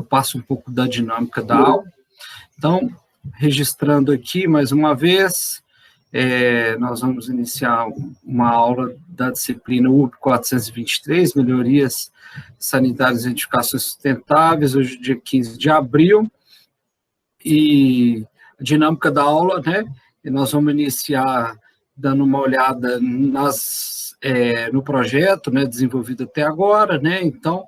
passo um pouco da dinâmica da aula. Então, registrando aqui mais uma vez, nós vamos iniciar uma aula da disciplina UB 423, Melhorias Sanitárias e Edificações Sustentáveis, hoje dia 15 de abril, e a dinâmica da aula, né, e nós vamos iniciar dando uma olhada no projeto, né, desenvolvido até agora, né, então,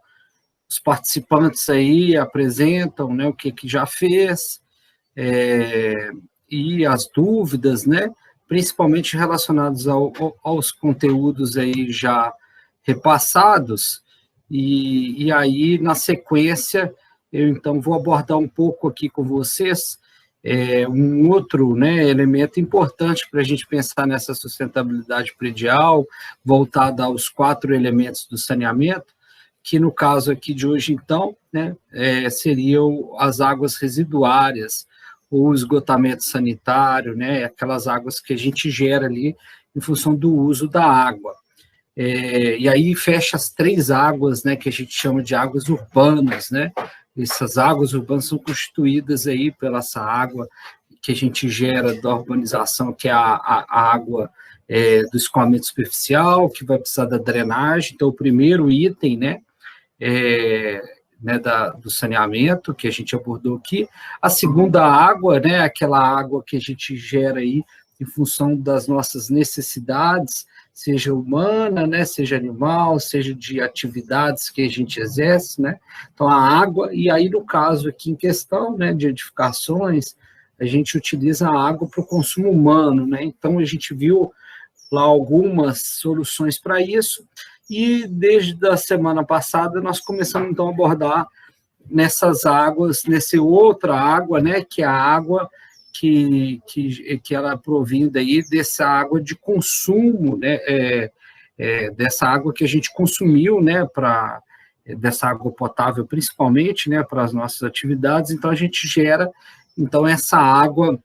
os participantes aí apresentam, né, o que já fez, e as dúvidas, né, principalmente relacionados aos conteúdos aí já repassados, e aí, na sequência, eu então vou abordar um pouco aqui com vocês um outro, né, elemento importante para a gente pensar nessa sustentabilidade predial, voltada aos 4 elementos do saneamento, que no caso aqui de hoje, então, né, seriam as águas residuárias, ou esgotamento sanitário, né, aquelas águas que a gente gera ali em função do uso da água. E aí fecha as 3 águas, né, que a gente chama de águas urbanas, né? Essas águas urbanas são constituídas aí pela essa água que a gente gera da urbanização, que é a água do escoamento superficial, que vai precisar da drenagem. Então, o primeiro item, né, do saneamento, que a gente abordou aqui. A segunda água, né, aquela água que a gente gera aí em função das nossas necessidades, seja humana, né, seja animal, seja de atividades que a gente exerce, né, então a água, e aí no caso aqui em questão, né, de edificações, a gente utiliza a água para o consumo humano, né, então a gente viu lá algumas soluções para isso, e desde a semana passada nós começamos então a abordar nessas águas, nessa outra água, né, que é a água que ela provinda aí dessa água de consumo, né, dessa água que a gente consumiu, né, dessa água potável principalmente, né, para as nossas atividades. Então a gente gera então essa água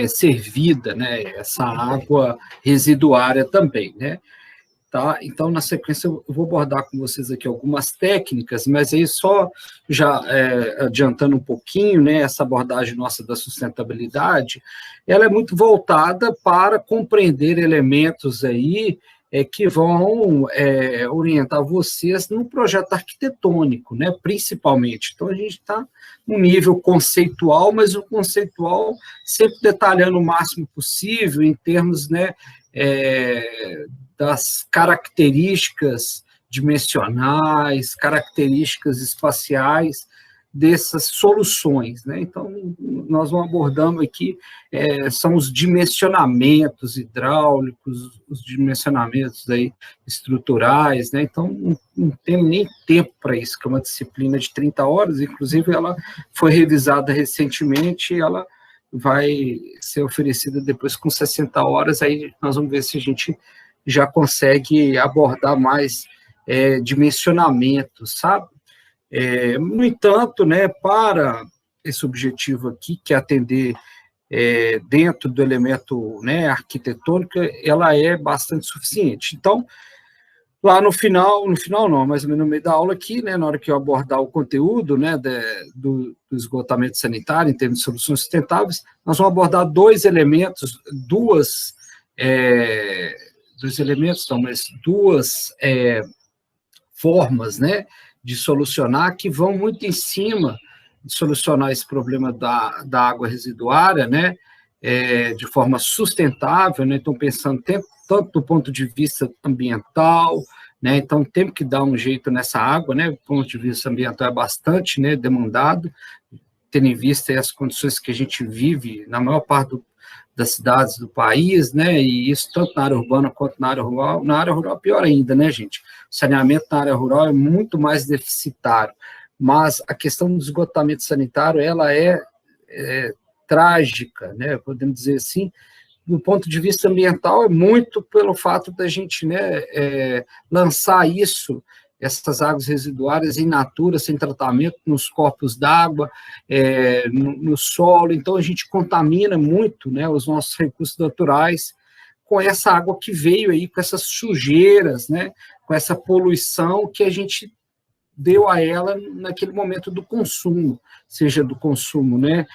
servida, né, essa água residuária também, né. Tá? Então, na sequência, eu vou abordar com vocês aqui algumas técnicas, mas aí só já adiantando um pouquinho, né, essa abordagem nossa da sustentabilidade, ela é muito voltada para compreender elementos aí que vão orientar vocês no projeto arquitetônico, né, principalmente. Então, a gente está no nível conceitual, mas o conceitual sempre detalhando o máximo possível em termos, né, das características dimensionais, características espaciais dessas soluções, né? Então, nós vamos abordando aqui, são os dimensionamentos hidráulicos, os dimensionamentos aí estruturais, né? Então, não tem nem tempo para isso, que é uma disciplina de 30 horas, inclusive ela foi revisada recentemente, e ela vai ser oferecida depois com 60 horas, aí nós vamos ver se a gente já consegue abordar mais dimensionamentos, sabe? No entanto, né, para esse objetivo aqui, que é atender dentro do elemento, né, arquitetônico, ela é bastante suficiente. Então, lá no final não, mais ou menos no meio da aula aqui, né, na hora que eu abordar o conteúdo, né, do esgotamento sanitário, em termos de soluções sustentáveis, nós vamos abordar 2 elementos, duas formas, né, de solucionar, que vão muito em cima de solucionar esse problema da água residuária, né, de forma sustentável, né, então pensando tanto do ponto de vista ambiental, né, então temos que dar um jeito nessa água, né, do ponto de vista ambiental é bastante, né, demandado, tendo em vista as condições que a gente vive na maior parte das cidades do país, né, e isso tanto na área urbana quanto na área rural pior ainda, né, gente, o saneamento na área rural é muito mais deficitário, mas a questão do esgotamento sanitário, ela é trágica, né, podemos dizer assim, do ponto de vista ambiental, é muito pelo fato da gente, né, lançar essas águas residuárias in natura, sem tratamento, nos corpos d'água, no solo, então a gente contamina muito, né, os nossos recursos naturais com essa água que veio aí, com essas sujeiras, né, com essa poluição que a gente deu a ela naquele momento do consumo, seja do consumo, né,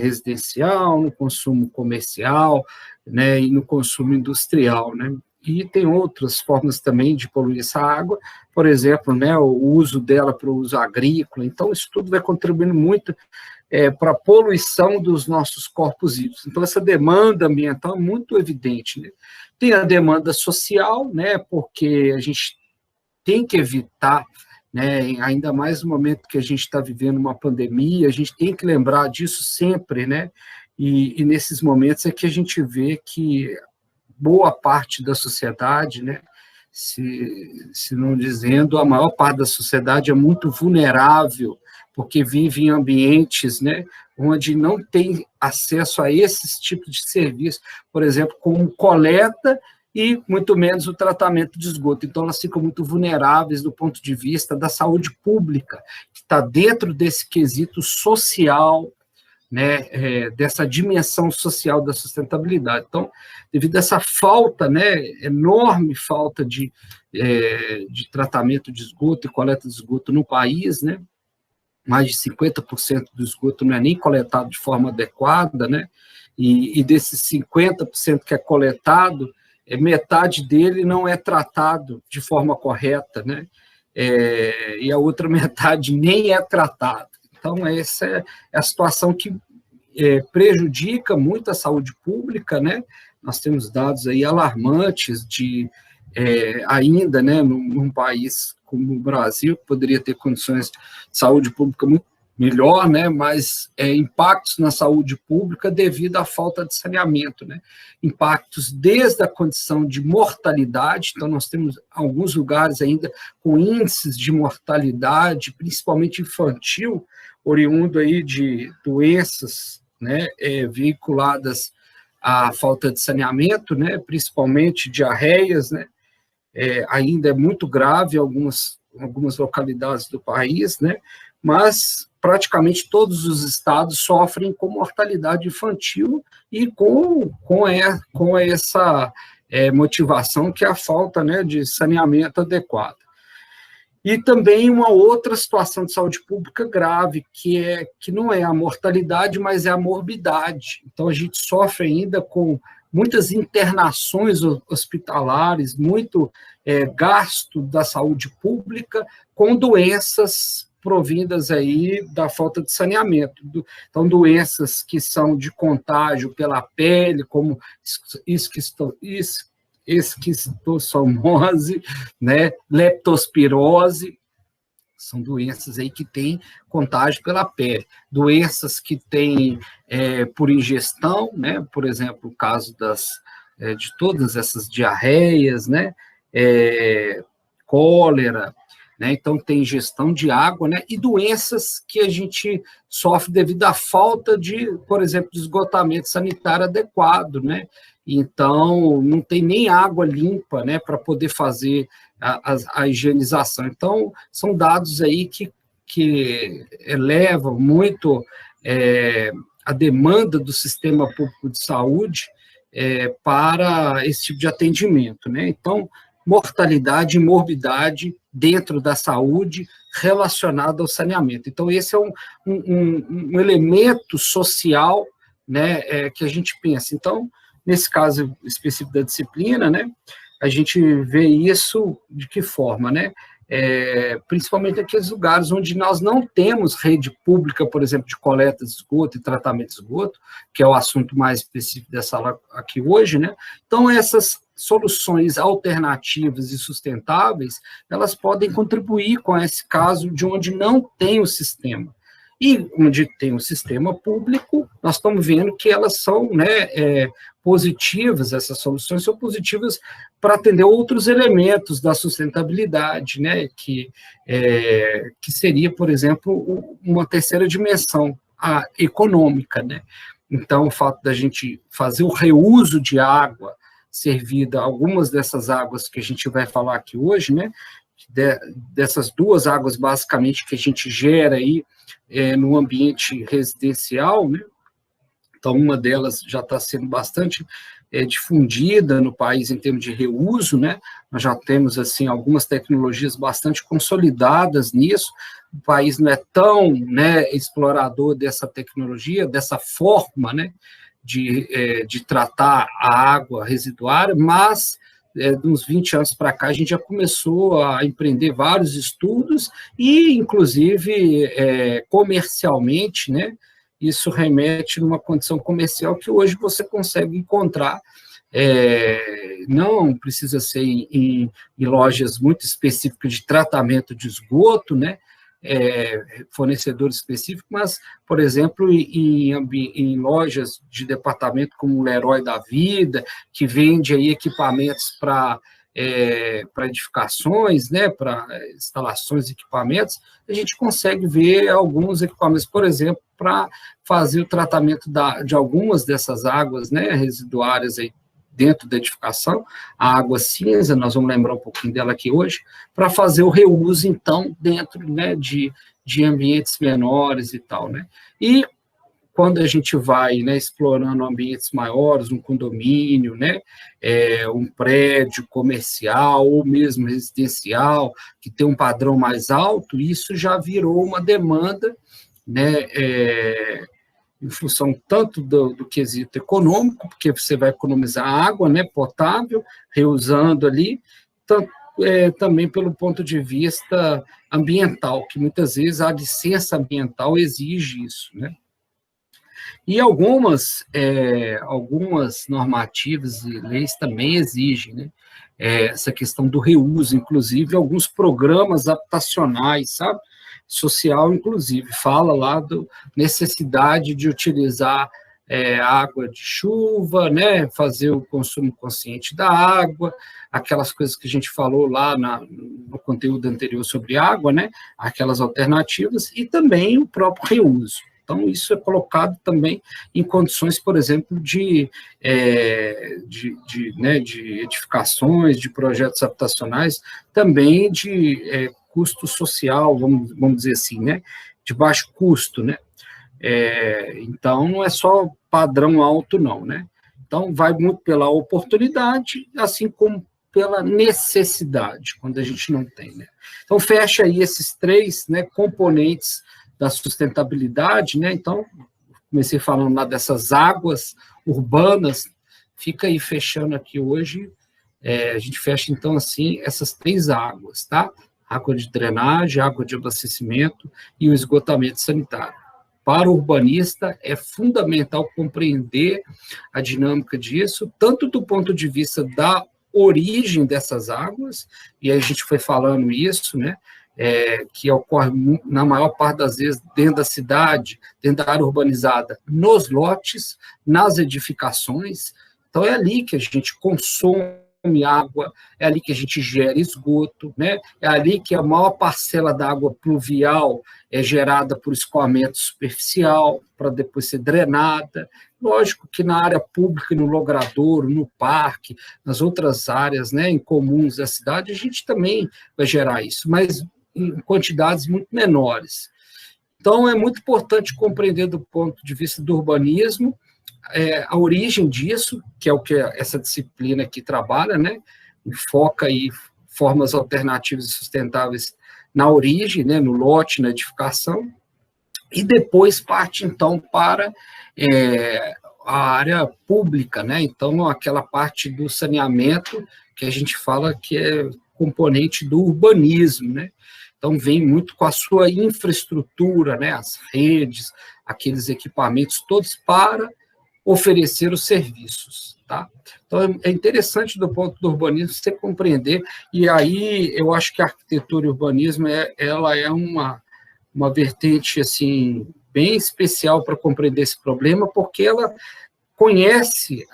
residencial, no consumo comercial, né, e no consumo industrial, né. E tem outras formas também de poluir essa água, por exemplo, né, o uso dela para o uso agrícola. Então, isso tudo vai contribuindo muito para a poluição dos nossos corpos hídricos. Então, essa demanda ambiental é muito evidente, né. Tem a demanda social, né, porque a gente tem que evitar, né, ainda mais no momento que a gente está vivendo uma pandemia, a gente tem que lembrar disso sempre, né, e nesses momentos é que a gente vê que boa parte da sociedade, né, se não dizendo, a maior parte da sociedade é muito vulnerável, porque vive em ambientes, né, onde não tem acesso a esses tipos de serviço, por exemplo, como coleta e muito menos o tratamento de esgoto. Então, elas ficam muito vulneráveis do ponto de vista da saúde pública, que está dentro desse quesito social, né, dessa dimensão social da sustentabilidade. Então, devido a essa falta, né, enorme falta de tratamento de esgoto e coleta de esgoto no país, né, mais de 50% do esgoto não é nem coletado de forma adequada, né, e desses 50% que é coletado, metade dele não é tratado de forma correta, né, e a outra metade nem é tratado. Então, essa é a situação que prejudica muito a saúde pública, né? Nós temos dados aí alarmantes de, ainda, né, num país como o Brasil, que poderia ter condições de saúde pública muito melhor, né, mas impactos na saúde pública devido à falta de saneamento, né, impactos desde a condição de mortalidade. Então nós temos alguns lugares ainda com índices de mortalidade, principalmente infantil, oriundo aí de doenças, né, vinculadas à falta de saneamento, né, principalmente diarreias, né, ainda é muito grave em algumas localidades do país, né, mas praticamente todos os estados sofrem com mortalidade infantil e com essa motivação que é a falta, né, de saneamento adequado. E também uma outra situação de saúde pública grave, que não é a mortalidade, mas é a morbidade. Então, a gente sofre ainda com muitas internações hospitalares, muito gasto da saúde pública com doenças provindas aí da falta de saneamento. Então, doenças que são de contágio pela pele, como esquistossomose, né, leptospirose, são doenças aí que têm contágio pela pele. Doenças que têm por ingestão, né, por exemplo, o caso de todas essas diarreias, né, cólera, né, então tem ingestão de água, né, e doenças que a gente sofre devido à falta de, por exemplo, de esgotamento sanitário adequado, né, então não tem nem água limpa, né, para poder fazer a higienização. Então, são dados aí que elevam muito a demanda do sistema público de saúde para esse tipo de atendimento, né? Então, mortalidade e morbidade dentro da saúde relacionada ao saneamento. Então, esse é um elemento social, né, que a gente pensa. Então, nesse caso específico da disciplina, né, a gente vê isso de que forma, né? Principalmente naqueles lugares onde nós não temos rede pública, por exemplo, de coleta de esgoto e tratamento de esgoto, que é o assunto mais específico dessa aula aqui hoje, né? Então, essas soluções alternativas e sustentáveis, elas podem contribuir com esse caso de onde não tem o sistema. E onde tem um sistema público, nós estamos vendo que elas são, né, positivas, essas soluções são positivas para atender outros elementos da sustentabilidade, né, que seria, por exemplo, uma terceira dimensão, a econômica, né. Então, o fato da gente fazer o reuso de água servida, algumas dessas águas que a gente vai falar aqui hoje, né, dessas duas águas, basicamente, que a gente gera aí no ambiente residencial, né? Então, uma delas já está sendo bastante difundida no país em termos de reuso, né? Nós já temos, assim, algumas tecnologias bastante consolidadas nisso. O país não é tão, né, explorador dessa tecnologia, dessa forma, né, de tratar a água residuária, mas de uns 20 anos para cá, a gente já começou a empreender vários estudos e, inclusive, comercialmente, né, isso remete numa condição comercial que hoje você consegue encontrar, não precisa ser em lojas muito específicas de tratamento de esgoto, né, fornecedor específico, mas, por exemplo, em lojas de departamento como o Leroy da Vida, que vende aí equipamentos para edificações, né, para instalações de equipamentos, a gente consegue ver alguns equipamentos, por exemplo, para fazer o tratamento de algumas dessas águas, né, residuárias aí dentro da edificação, a água cinza, nós vamos lembrar um pouquinho dela aqui hoje, para fazer o reuso, então, dentro, né, de ambientes menores e tal, né. E quando a gente vai, né, explorando ambientes maiores, um condomínio, né, um prédio comercial ou mesmo residencial, que tem um padrão mais alto, isso já virou uma demanda, né, em função tanto do quesito econômico, porque você vai economizar água, né, potável, reusando ali, tanto, também pelo ponto de vista ambiental, que muitas vezes a licença ambiental exige isso, né. E algumas normativas e leis também exigem, né, essa questão do reuso, inclusive alguns programas habitacionais, sabe? Social, inclusive, fala lá da necessidade de utilizar água de chuva, né, fazer o consumo consciente da água, aquelas coisas que a gente falou lá no conteúdo anterior sobre água, né, aquelas alternativas, e também o próprio reuso. Então, isso é colocado também em condições, por exemplo, de edificações, de projetos habitacionais, também de custo social, vamos dizer assim, né, de baixo custo, né. Então, não é só padrão alto, não, né. Então, vai muito pela oportunidade, assim como pela necessidade, quando a gente não tem, né. Então, fecha aí esses três, né, componentes da sustentabilidade, né? Então, comecei falando lá dessas águas urbanas, fica aí fechando aqui hoje, a gente fecha, então, assim, essas três águas, tá? Água de drenagem, água de abastecimento e o esgotamento sanitário. Para o urbanista, é fundamental compreender a dinâmica disso, tanto do ponto de vista da origem dessas águas, e a gente foi falando isso, né? Que ocorre na maior parte das vezes dentro da cidade, dentro da área urbanizada, nos lotes, nas edificações. Então, é ali que a gente consome água, é ali que a gente gera esgoto, né? É ali que a maior parcela da água pluvial é gerada por escoamento superficial, para depois ser drenada. Lógico que na área pública, no logradouro, no parque, nas outras áreas, né, incomuns da cidade, a gente também vai gerar isso, mas em quantidades muito menores. Então, é muito importante compreender do ponto de vista do urbanismo a origem disso, que é o que essa disciplina aqui trabalha, né? Foca aí formas alternativas e sustentáveis na origem, né? No lote, na edificação, e depois parte, então, para a área pública, né? Então, aquela parte do saneamento que a gente fala que é componente do urbanismo, né? Então, vem muito com a sua infraestrutura, né, as redes, aqueles equipamentos todos para oferecer os serviços, tá? Então, é interessante do ponto do urbanismo você compreender, e aí eu acho que a arquitetura e o urbanismo, ela é uma vertente, assim, bem especial para compreender esse problema, porque ela conhece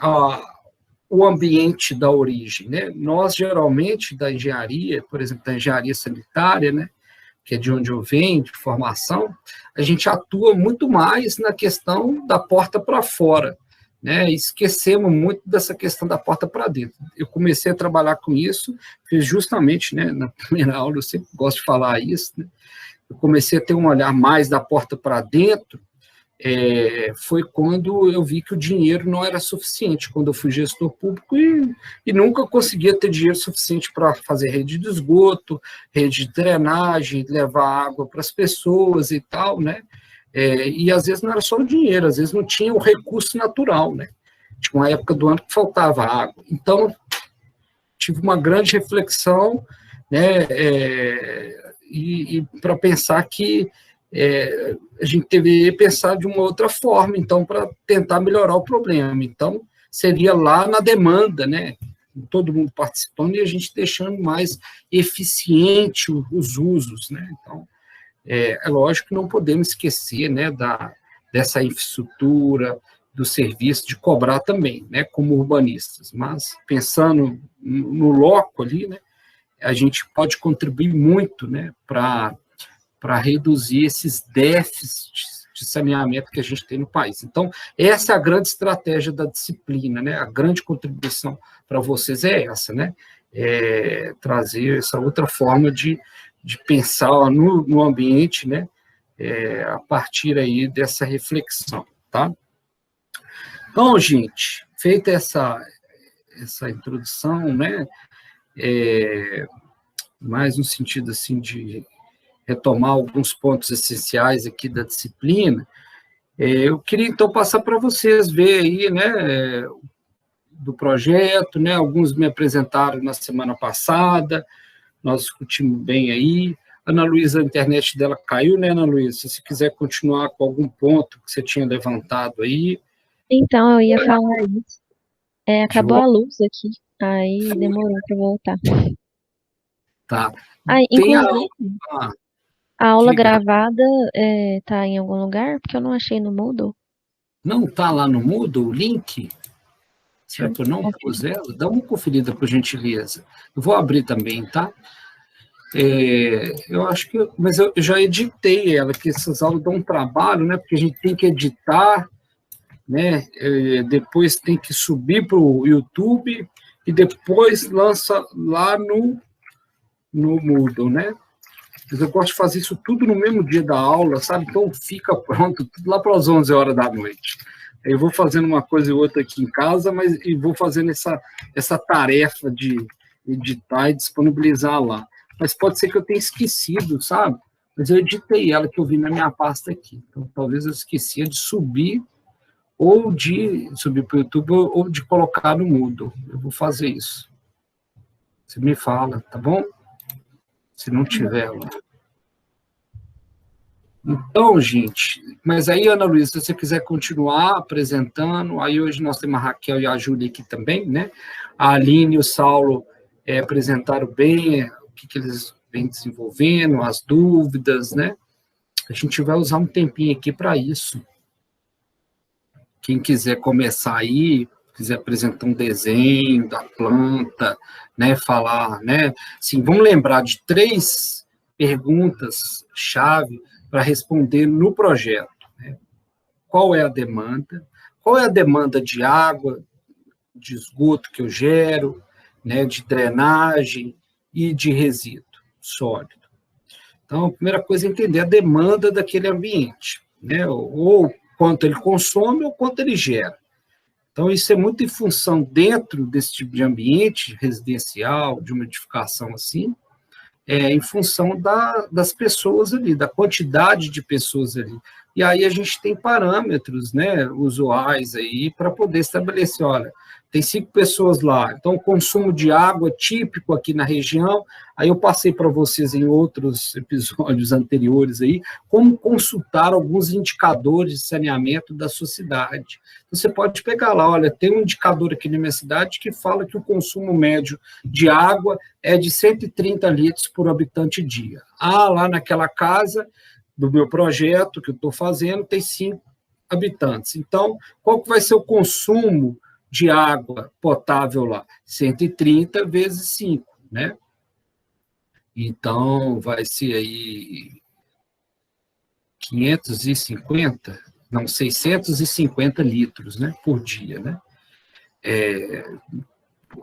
o ambiente da origem, né? Nós, geralmente, da engenharia, por exemplo, da engenharia sanitária, né, que é de onde eu venho, de formação, a gente atua muito mais na questão da porta para fora, né? Esquecemos muito dessa questão da porta para dentro. Eu comecei a trabalhar com isso, fiz justamente, né, na primeira aula, eu sempre gosto de falar isso, né? Eu comecei a ter um olhar mais da porta para dentro, foi quando eu vi que o dinheiro não era suficiente, quando eu fui gestor público e nunca conseguia ter dinheiro suficiente para fazer rede de esgoto, rede de drenagem, levar água para as pessoas e tal, né? E às vezes não era só o dinheiro, às vezes não tinha o recurso natural, né? Tinha uma época do ano que faltava água. Então, tive uma grande reflexão, né? E para pensar que a gente deveria pensar de uma outra forma, então, para tentar melhorar o problema. Então, seria lá na demanda, né? Todo mundo participando e a gente deixando mais eficiente os usos, né? Então, é lógico que não podemos esquecer, né, dessa infraestrutura, do serviço, de cobrar também, né, como urbanistas, mas pensando no loco ali, né, a gente pode contribuir muito, né, para reduzir esses déficits de saneamento que a gente tem no país. Então, essa é a grande estratégia da disciplina, né, a grande contribuição para vocês é essa, né, trazer essa outra forma de pensar no ambiente, né, a partir aí dessa reflexão, tá? Então, gente, feita essa introdução, né, mais no sentido, assim, de retomar alguns pontos essenciais aqui da disciplina, eu queria, então, passar para vocês ver aí, né, do projeto, né, alguns me apresentaram na semana passada, nós discutimos bem aí. Ana Luísa, a internet dela caiu, né, Ana Luísa? Se você quiser continuar com algum ponto que você tinha levantado aí. Então, eu ia falar isso. Acabou a luz aqui, aí demorou para voltar. Tá. Tem Inclusive, a aula diga. gravada tá em algum lugar? Porque eu não achei no Moodle. Não está lá no Moodle o link? Será que eu não Ok. pus ela? Dá uma conferida, por gentileza. Eu vou abrir também, tá? Eu acho que... Mas eu já editei ela, que essas aulas dão um trabalho, né? Porque a gente tem que editar, né? Depois tem que subir para o YouTube e depois lança lá no Moodle, né? Mas eu gosto de fazer isso tudo no mesmo dia da aula, sabe? Então fica pronto, tudo lá para as 11 horas da noite. Eu vou fazendo uma coisa e outra aqui em casa, mas e vou fazendo essa tarefa de editar e disponibilizar lá. Mas pode ser que eu tenha esquecido, sabe? Mas eu editei ela, que eu vi na minha pasta aqui. Então, talvez eu esquecia de subir, ou de subir para o YouTube, ou de colocar no Moodle. Eu vou fazer isso. Você me fala, tá bom? Se não tiver lá. Então, gente, mas aí, Ana Luísa, se você quiser continuar apresentando, aí hoje nós temos a Raquel e a Júlia aqui também, né? A Aline e o Saulo apresentaram bem o que eles vêm desenvolvendo, as dúvidas, né? A gente vai usar um tempinho aqui para isso. Quem quiser começar aí, quiser apresentar um desenho da planta, né? Falar, né? Assim, vamos lembrar de 3 perguntas-chave para responder no projeto, né? Qual é a demanda? Qual é a demanda de água, de esgoto que eu gero, né, de drenagem e de resíduo sólido? Então, a primeira coisa é entender a demanda daquele ambiente, né? Ou quanto ele consome ou quanto ele gera. Então, isso é muito em função, dentro desse tipo de ambiente residencial, de uma edificação assim, em função das pessoas ali, da quantidade de pessoas ali. E aí a gente tem parâmetros, né, usuais aí para poder estabelecer, olha, tem 5 pessoas lá, então o consumo de água típico aqui na região, aí eu passei para vocês em outros episódios anteriores aí, como consultar alguns indicadores de saneamento da sua cidade. Você pode pegar lá, olha, tem um indicador aqui na minha cidade que fala que o consumo médio de água é de 130 litros por habitante dia. Lá naquela casa do meu projeto que eu estou fazendo, tem 5 habitantes. Então, qual que vai ser o consumo de água potável lá? 130 vezes 5, né? Então, vai ser aí 550, não, 650 litros, né, por dia, né?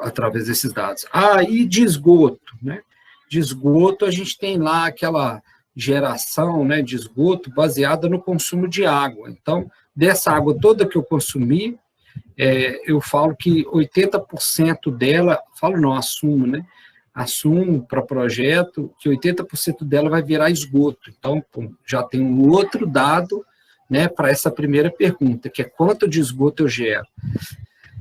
Através desses dados. E de esgoto, né? De esgoto, a gente tem lá aquela geração, né, de esgoto baseada no consumo de água. Então, dessa água toda que eu consumi, eu falo que 80% dela, falo não, assumo, né? Assumo para projeto que 80% dela vai virar esgoto. Então, já tem um outro dado, né, para essa primeira pergunta, que é quanto de esgoto eu gero.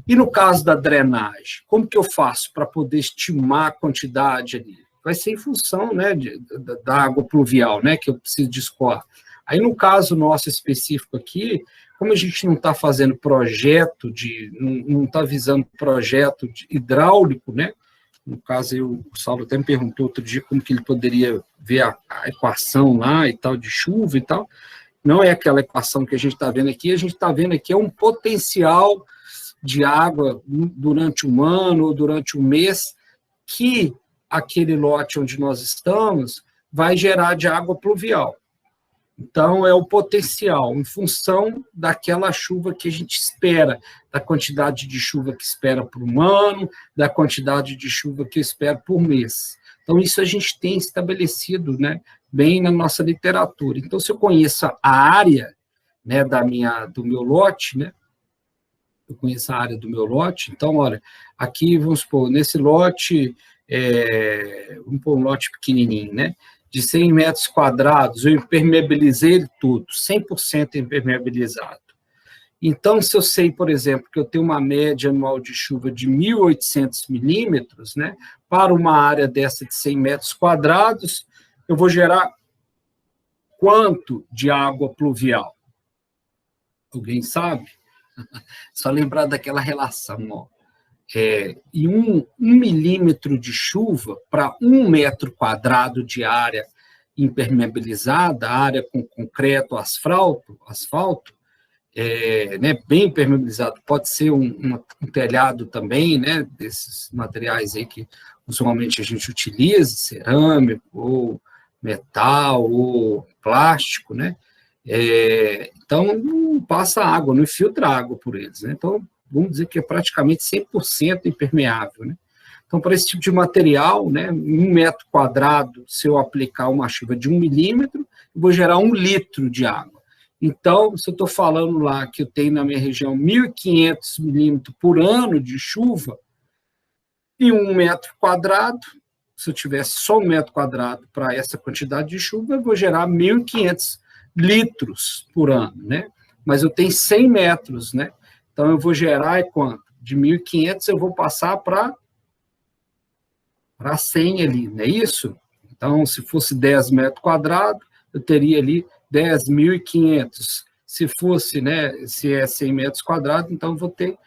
E no caso da drenagem, como que eu faço para poder estimar a quantidade ali? Vai ser em função, né, da água pluvial, né, que eu preciso de escoar. Aí, no caso nosso específico aqui, como a gente não está fazendo projeto, não está visando projeto hidráulico, né, no caso, o Saulo até me perguntou outro dia como que ele poderia ver a equação lá e tal, de chuva e tal. Não é aquela equação que a gente está vendo aqui, a gente está vendo aqui um potencial de água durante um ano ou durante um mês que aquele lote onde nós estamos vai gerar de água pluvial. Então, é o potencial, em função daquela chuva que a gente espera, da quantidade de chuva que espera por um ano, da quantidade de chuva que espera por mês. Então, isso a gente tem estabelecido, né, bem na nossa literatura. Então, se eu conheço a área, né, do meu lote, né, eu conheço a área do meu lote, então, olha, aqui, vamos supor, nesse lote, vamos pôr um lote pequenininho, né, de 100 metros quadrados, eu impermeabilizei ele tudo, 100% impermeabilizado. Então, se eu sei, por exemplo, que eu tenho uma média anual de chuva de 1.800 milímetros, né, para uma área dessa de 100 metros quadrados, eu vou gerar quanto de água pluvial? Alguém sabe? Só lembrar daquela relação, ó. E um milímetro de chuva para 1 metro quadrado de área impermeabilizada, área com concreto, asfalto, né, bem impermeabilizado, pode ser um telhado também, né, desses materiais aí que usualmente a gente utiliza, cerâmico, ou metal, ou plástico, né, então não passa água, não infiltra água por eles, né, então vamos dizer que é praticamente 100% impermeável, né? Então, para esse tipo de material, né, 1 metro quadrado, se eu aplicar uma chuva de 1 milímetro, eu vou gerar 1 litro de água. Então, se eu estou falando lá que eu tenho na minha região 1.500 milímetros por ano de chuva, e 1 metro quadrado, se eu tivesse só 1 metro quadrado para essa quantidade de chuva, eu vou gerar 1.500 litros por ano, né? Mas eu tenho 100 metros, né? Então, eu vou gerar quanto? De 1.500 eu vou passar para 100 ali, não é isso? Então, se fosse 10 metros quadrados, eu teria ali 10.500. Se fosse, né, se é 100 metros quadrados, então eu vou ter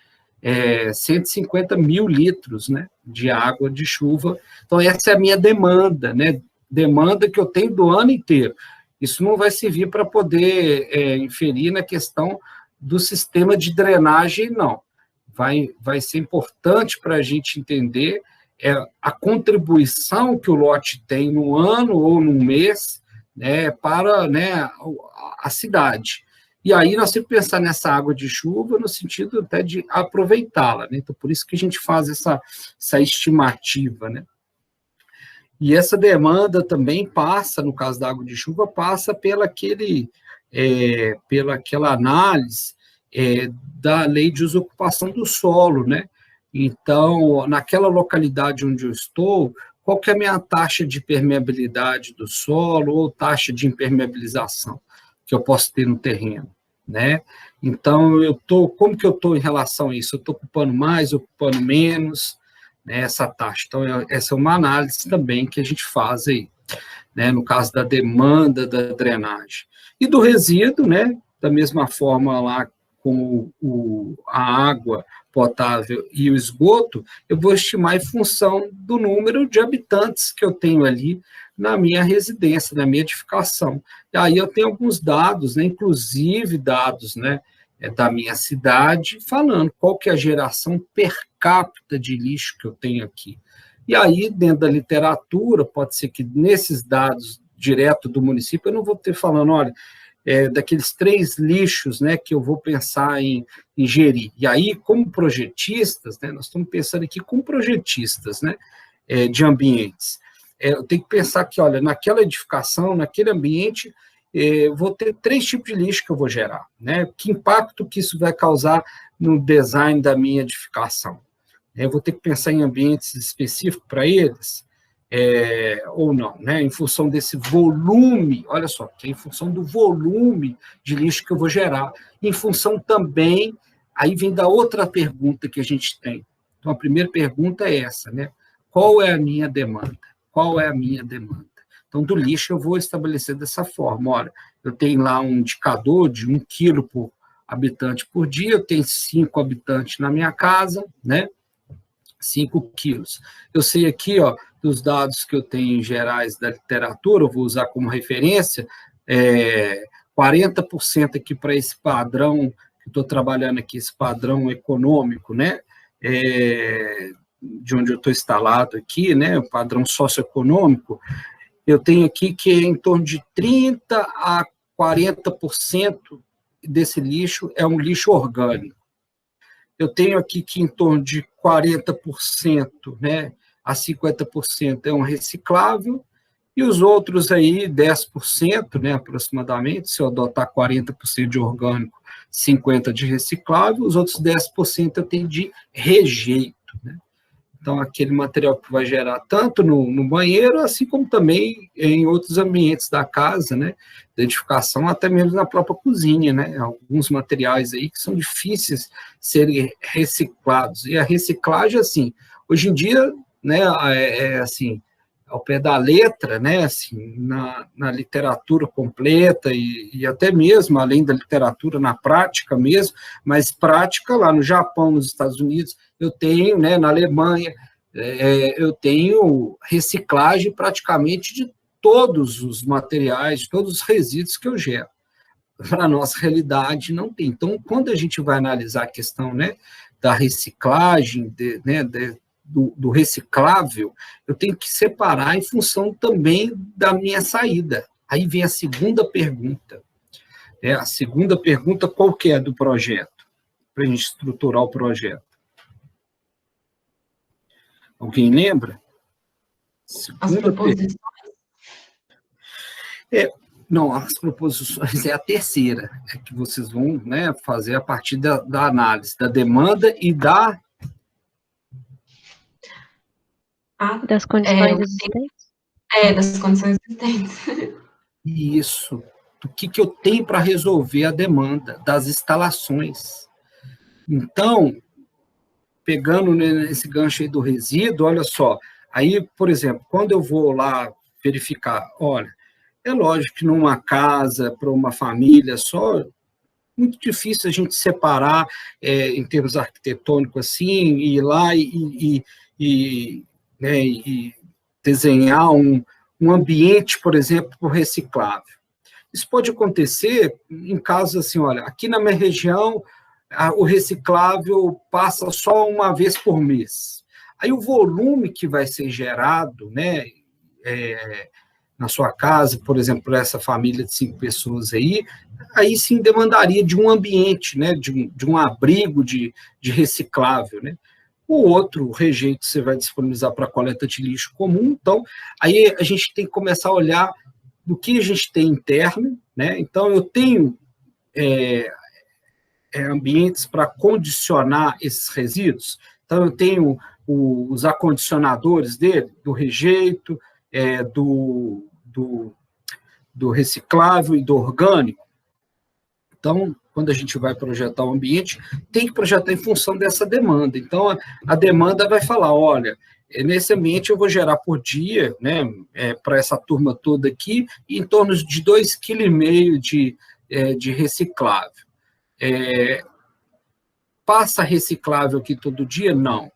150 mil litros, né, de água de chuva. Então, essa é a minha demanda, né? Demanda que eu tenho do ano inteiro. Isso não vai servir para poder inferir na questão do sistema de drenagem, não. Vai ser importante para a gente entender a contribuição que o lote tem no ano ou no mês, né, para, né, a cidade. E aí nós temos que pensar nessa água de chuva no sentido até de aproveitá-la, né? Então, por isso que a gente faz essa estimativa, né? E essa demanda também passa, no caso da água de chuva, passa pela aquela análise da lei de desocupação do solo, né? Então, naquela localidade onde eu estou, qual que é a minha taxa de permeabilidade do solo ou taxa de impermeabilização que eu posso ter no terreno, né? Então, como que eu estou em relação a isso? Eu estou ocupando mais, ocupando menos, né, essa taxa. Então, essa é uma análise também que a gente faz aí, né, no caso da demanda da drenagem. E do resíduo, né, da mesma forma lá com a água potável e o esgoto, eu vou estimar em função do número de habitantes que eu tenho ali na minha residência, na minha edificação. E aí eu tenho alguns dados, né, inclusive dados, né, da minha cidade, falando qual que é a geração per capita de lixo que eu tenho aqui. E aí, dentro da literatura, pode ser que nesses dados direto do município, eu não vou ter falando, olha, daqueles 3 lixos, né, que eu vou pensar em gerir. E aí, como projetistas, né, nós estamos pensando aqui como projetistas, né, de ambientes. eu tenho que pensar que, olha, naquela edificação, naquele ambiente, vou ter 3 tipos de lixo que eu vou gerar, né? Que impacto que isso vai causar no design da minha edificação? Eu vou ter que pensar em ambientes específicos para eles, ou não, né? Em função desse volume, olha só, que é em função do volume de lixo que eu vou gerar, em função também, aí vem da outra pergunta que a gente tem. Então, a primeira pergunta é essa, né? Qual é a minha demanda? Qual é a minha demanda? Então, do lixo eu vou estabelecer dessa forma. Olha, eu tenho lá um indicador de 1 quilo por habitante por dia, eu tenho 5 habitantes na minha casa, né? 5 quilos. Eu sei aqui, ó, dos dados que eu tenho em gerais da literatura, eu vou usar como referência, 40% aqui para esse padrão, que estou trabalhando aqui, esse padrão econômico, né? De onde eu estou instalado aqui, né? O padrão socioeconômico, eu tenho aqui que é em torno de 30% a 40% desse lixo é um lixo orgânico. Eu tenho aqui que em torno de 40%, né, a 50% é um reciclável, e os outros aí, 10%, né, aproximadamente, se eu adotar 40% de orgânico, 50% de reciclável, os outros 10% eu tenho de rejeito, né? Então, aquele material que vai gerar tanto no banheiro, assim como também em outros ambientes da casa, né? Da edificação, até mesmo na própria cozinha, né? Alguns materiais aí que são difíceis serem reciclados. E a reciclagem, assim, hoje em dia, né, assim, ao pé da letra, né, assim, na literatura completa e até mesmo, além da literatura, na prática mesmo, mas prática lá no Japão, nos Estados Unidos, eu tenho, né, na Alemanha, eu tenho reciclagem praticamente de todos os materiais, de todos os resíduos que eu gero. Para a nossa realidade, não tem. Então, quando a gente vai analisar a questão, né, da reciclagem, do reciclável, eu tenho que separar em função também da minha saída. Aí vem a segunda pergunta. A segunda pergunta, qual que é do projeto? Para a gente estruturar o projeto. Alguém lembra? As proposições? Não, as proposições é a terceira, que vocês vão, né, fazer a partir da análise da demanda e das condições existentes? Das condições existentes. Isso. Do que eu tenho para resolver a demanda das instalações. Então, pegando nesse gancho aí do resíduo, olha só, aí, por exemplo, quando eu vou lá verificar, olha, é lógico que numa casa, para uma família só, muito difícil a gente separar, em termos arquitetônicos, assim, ir lá né, e desenhar um ambiente, por exemplo, para o reciclável. Isso pode acontecer em casos assim, olha, aqui na minha região, o reciclável passa só uma vez por mês. Aí o volume que vai ser gerado, né, na sua casa, por exemplo, para essa família de 5 pessoas aí sim demandaria de um ambiente, né, de um abrigo de reciclável, né? O outro rejeito você vai disponibilizar para coleta de lixo comum. Então, aí a gente tem que começar a olhar do que a gente tem interno, né? Então, eu tenho ambientes para condicionar esses resíduos. Então, eu tenho os acondicionadores dele, do rejeito, do reciclável e do orgânico. Então, quando a gente vai projetar o ambiente, tem que projetar em função dessa demanda. Então, a demanda vai falar, olha, nesse ambiente eu vou gerar por dia, né, para essa turma toda aqui, em torno de 2,5 kg de reciclável. Passa reciclável aqui todo dia? Não.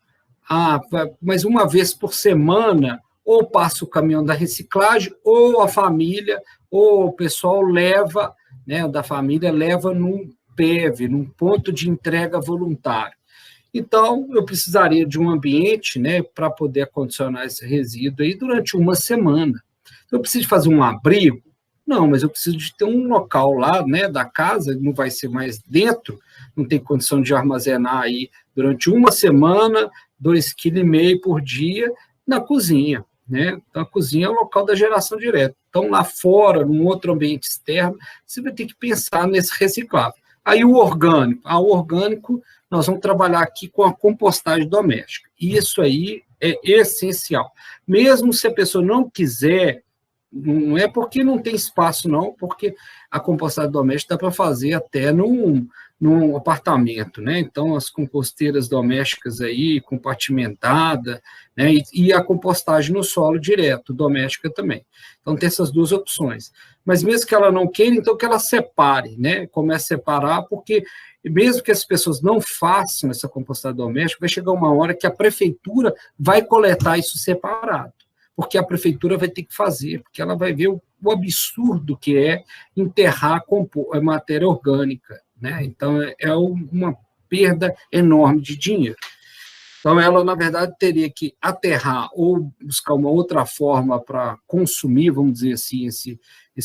Mas uma vez por semana, ou passa o caminhão da reciclagem, ou a família, ou o pessoal leva, né, da família leva num PEV, num ponto de entrega voluntário. Então, eu precisaria de um ambiente, né, para poder acondicionar esse resíduo aí durante uma semana. Eu preciso fazer um abrigo? Não, mas eu preciso de ter um local lá, né, da casa, não vai ser mais dentro, não tem condição de armazenar aí durante uma semana, 2,5 kg por dia, na cozinha. né? Então, a cozinha é o local da geração direta. Então, lá fora, num outro ambiente externo, você vai ter que pensar nesse reciclável. Aí, o orgânico. O orgânico, nós vamos trabalhar aqui com a compostagem doméstica. Isso aí é essencial. Mesmo se a pessoa não quiser, não é porque não tem espaço, não, porque a compostagem doméstica dá para fazer até num apartamento, né? Então, as composteiras domésticas aí, compartimentada, né? E a compostagem no solo direto, doméstica também. Então, tem essas duas opções. Mas mesmo que ela não queira, então que ela separe, né? Comece a separar, porque mesmo que as pessoas não façam essa compostagem doméstica, vai chegar uma hora que a prefeitura vai coletar isso separado, porque a prefeitura vai ter que fazer, porque ela vai ver o absurdo que é enterrar a matéria orgânica, né? Então, é uma perda enorme de dinheiro. Então, ela, na verdade, teria que aterrar ou buscar uma outra forma para consumir, vamos dizer assim, esse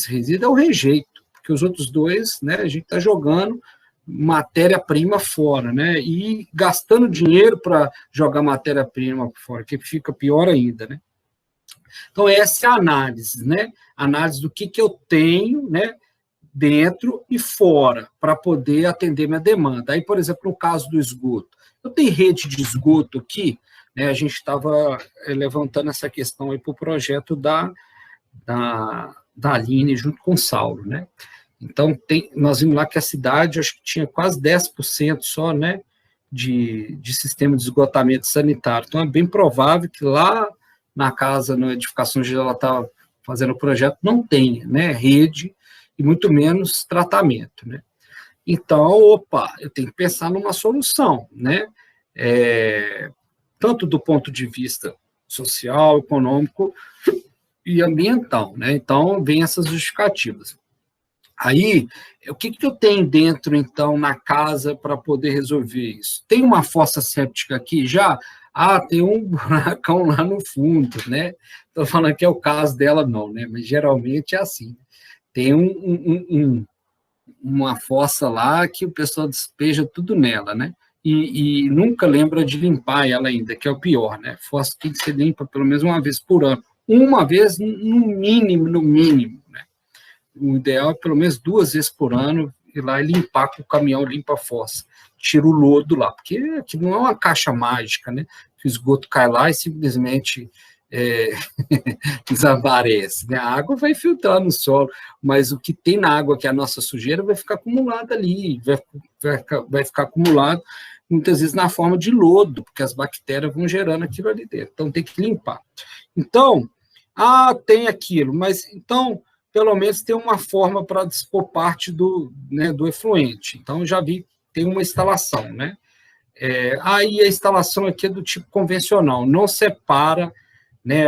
resíduo, é o rejeito, porque os outros dois, né, a gente está jogando matéria-prima fora, né, e gastando dinheiro para jogar matéria-prima fora, que fica pior ainda, né. Então, essa é a análise, né, análise do que eu tenho, né, dentro e fora, para poder atender minha demanda. Aí, por exemplo, no caso do esgoto, eu tenho rede de esgoto aqui, né, a gente estava levantando essa questão aí para o projeto da Aline, junto com o Saulo, né? Então, nós vimos lá que a cidade, acho que tinha quase 10% só, né, de sistema de esgotamento sanitário. Então, é bem provável que lá na casa, na edificação onde ela está fazendo o projeto, não tenha, né, rede e muito menos tratamento, né? Então, eu tenho que pensar numa solução, né? Tanto do ponto de vista social, econômico e ambiental, né? Então, vem essas justificativas. Aí, o que eu tenho dentro, então, na casa para poder resolver isso? Tem uma fossa séptica aqui já? Tem um buracão lá no fundo, né? Estou falando que é o caso dela, não, né? Mas geralmente é assim. Tem uma fossa lá que o pessoal despeja tudo nela, né? E nunca lembra de limpar ela ainda, que é o pior, né? Fossa tem que ser limpa pelo menos uma vez por ano. Uma vez, no mínimo, né? O ideal é pelo menos 2 vezes por ano ir lá e limpar com o caminhão, limpa a fossa, tira o lodo lá, porque aqui não é uma caixa mágica, né? Que o esgoto cai lá e simplesmente desaparece, né? A água vai filtrar no solo, mas o que tem na água, que é a nossa sujeira, vai ficar acumulado ali, vai ficar acumulado muitas vezes na forma de lodo, porque as bactérias vão gerando aquilo ali dentro, então tem que limpar. Então, tem aquilo, mas então, pelo menos tem uma forma para dispor parte do efluente. Então, já vi, tem uma instalação, né? Aí a instalação aqui é do tipo convencional, não separa, né,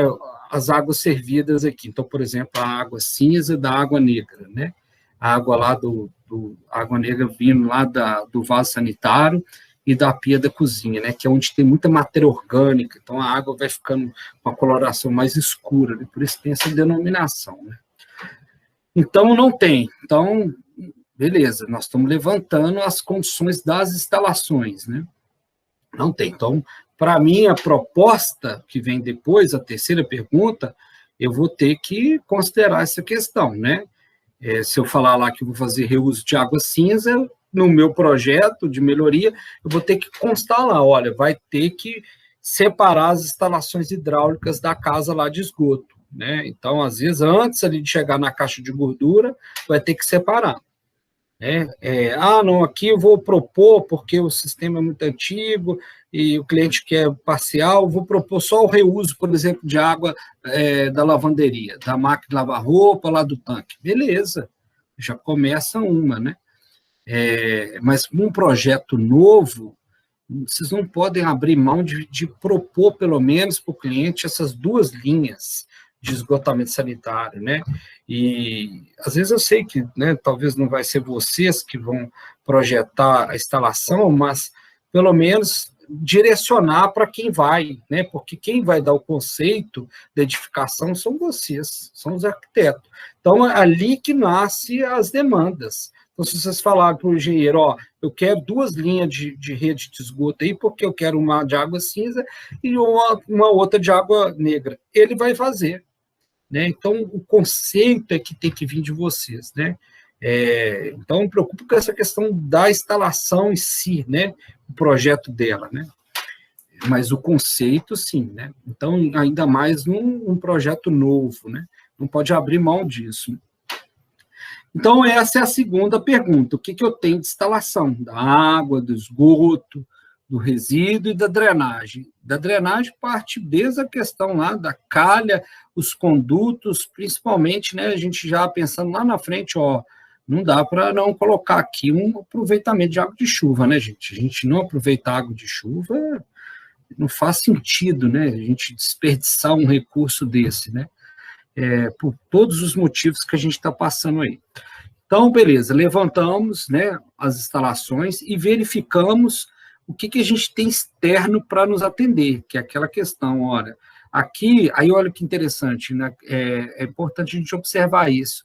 as águas servidas aqui. Então, por exemplo, a água cinza da água negra, né? A água lá água negra vindo lá do vaso sanitário e da pia da cozinha, né? Que é onde tem muita matéria orgânica, então a água vai ficando com a coloração mais escura, né? Por isso tem essa denominação, né? Então, não tem. Então, beleza, nós estamos levantando as condições das instalações, né? Não tem. Então, para mim, a proposta que vem depois, a terceira pergunta, eu vou ter que considerar essa questão, né? Se eu falar lá que eu vou fazer reuso de água cinza, no meu projeto de melhoria, eu vou ter que constar lá, olha, vai ter que separar as instalações hidráulicas da casa lá de esgoto, né? Então, às vezes, antes ali de chegar na caixa de gordura, vai ter que separar. Não, aqui eu vou propor, porque o sistema é muito antigo e o cliente quer parcial, vou propor só o reuso, por exemplo, de água da lavanderia, da máquina de lavar roupa, lá do tanque. Beleza, já começa uma, né? Mas um projeto novo, vocês não podem abrir mão de propor, pelo menos, para o cliente, essas 2 linhas de esgotamento sanitário, né? E, às vezes, eu sei que, né, talvez não vai ser vocês que vão projetar a instalação, mas, pelo menos, direcionar para quem vai, né? Porque quem vai dar o conceito da edificação são vocês, são os arquitetos. Então, é ali que nascem as demandas. Então, se vocês falarem para o engenheiro, ó, eu quero 2 linhas de rede de esgoto aí, porque eu quero uma de água cinza e uma outra de água negra, ele vai fazer, né? Então, o conceito é que tem que vir de vocês, né? Então, me preocupo com essa questão da instalação em si, né? O projeto dela, né? Mas o conceito, sim, né? Então, ainda mais num projeto novo, né? Não pode abrir mão disso. Então, essa é a segunda pergunta. O que eu tenho de instalação? Da água, do esgoto, do resíduo e da drenagem. Da drenagem parte desde a questão lá da calha, os condutos, principalmente, né, a gente já pensando lá na frente, ó, não dá para não colocar aqui um aproveitamento de água de chuva, né, gente? A gente não aproveita água de chuva, não faz sentido, né, a gente desperdiçar um recurso desse, né, por todos os motivos que a gente está passando aí. Então, beleza, levantamos, né, as instalações e verificamos o que a gente tem externo para nos atender, que é aquela questão, olha, aqui, aí olha que interessante, né, é importante a gente observar isso,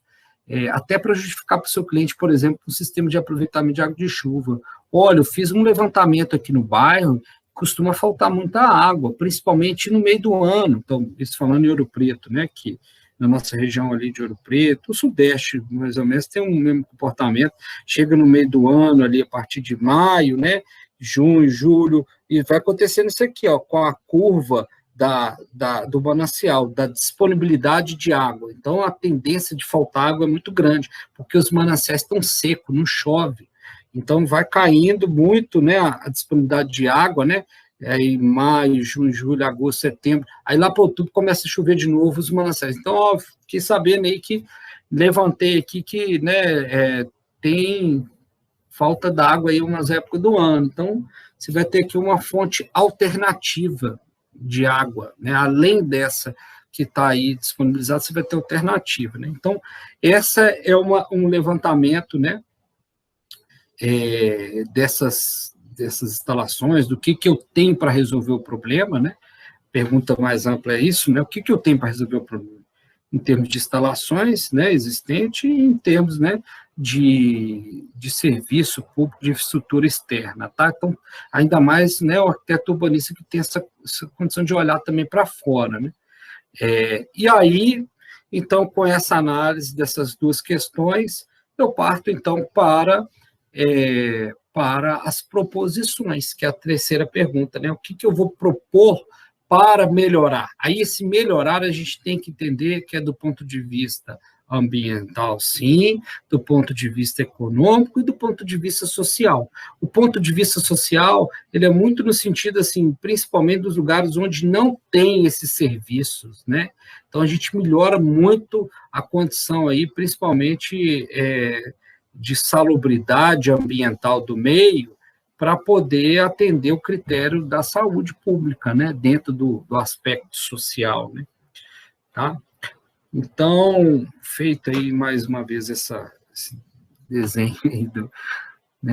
até para justificar para o seu cliente, por exemplo, um sistema de aproveitamento de água de chuva. Olha, eu fiz um levantamento aqui no bairro, costuma faltar muita água, principalmente no meio do ano, então, isso falando em Ouro Preto, né, que na nossa região ali de Ouro Preto, o Sudeste, mais ou menos, tem um mesmo comportamento, chega no meio do ano, ali a partir de maio, né, junho, julho, e vai acontecendo isso aqui, ó, com a curva do manancial, da disponibilidade de água. Então, a tendência de faltar água é muito grande, porque os mananciais estão secos, não chove. Então, vai caindo muito, né, a disponibilidade de água, né, aí maio, junho, julho, agosto, setembro, aí lá para outubro começa a chover de novo os mananciais. Então, ó, fiquei sabendo aí que, levantei aqui que, né, tem falta d'água aí umas épocas do ano, então você vai ter aqui uma fonte alternativa de água, né, além dessa que está aí disponibilizada, você vai ter alternativa, né, então essa é um levantamento, né, dessas instalações, do que eu tenho para resolver o problema, né, pergunta mais ampla é isso, né, o que eu tenho para resolver o problema, em termos de instalações, né, existente, e em termos, né, de serviço público, de infraestrutura externa, tá? Então, ainda mais, né, o arquiteto urbanista que tem essa condição de olhar também para fora, né? E aí, então, com essa análise dessas duas questões, eu parto, então, para as proposições, que é a terceira pergunta, né? O que eu vou propor para melhorar? Aí, esse melhorar, a gente tem que entender que é do ponto de vista ambiental, sim, do ponto de vista econômico e do ponto de vista social. O ponto de vista social, ele é muito no sentido, assim, principalmente dos lugares onde não tem esses serviços, né? Então, a gente melhora muito a condição aí, principalmente de salubridade ambiental do meio, para poder atender o critério da saúde pública, né? Dentro do aspecto social, né? Tá? Então, feito aí mais uma vez esse desenho aí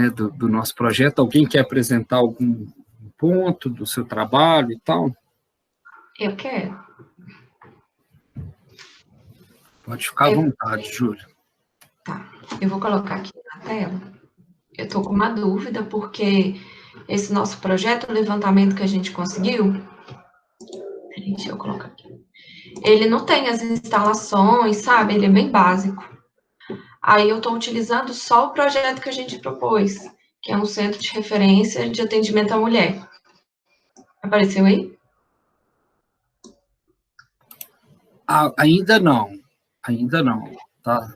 do nosso projeto, alguém quer apresentar algum ponto do seu trabalho e tal? Eu quero. Pode ficar à vontade, Júlia. Tá, eu vou colocar aqui na tela. Eu estou com uma dúvida, porque esse nosso projeto, o levantamento que a gente conseguiu, deixa eu colocar aqui. Ele não tem as instalações, sabe? Ele é bem básico. Aí eu estou utilizando só o projeto que a gente propôs, que é um centro de referência de atendimento à mulher. Apareceu aí? Ainda não, tá?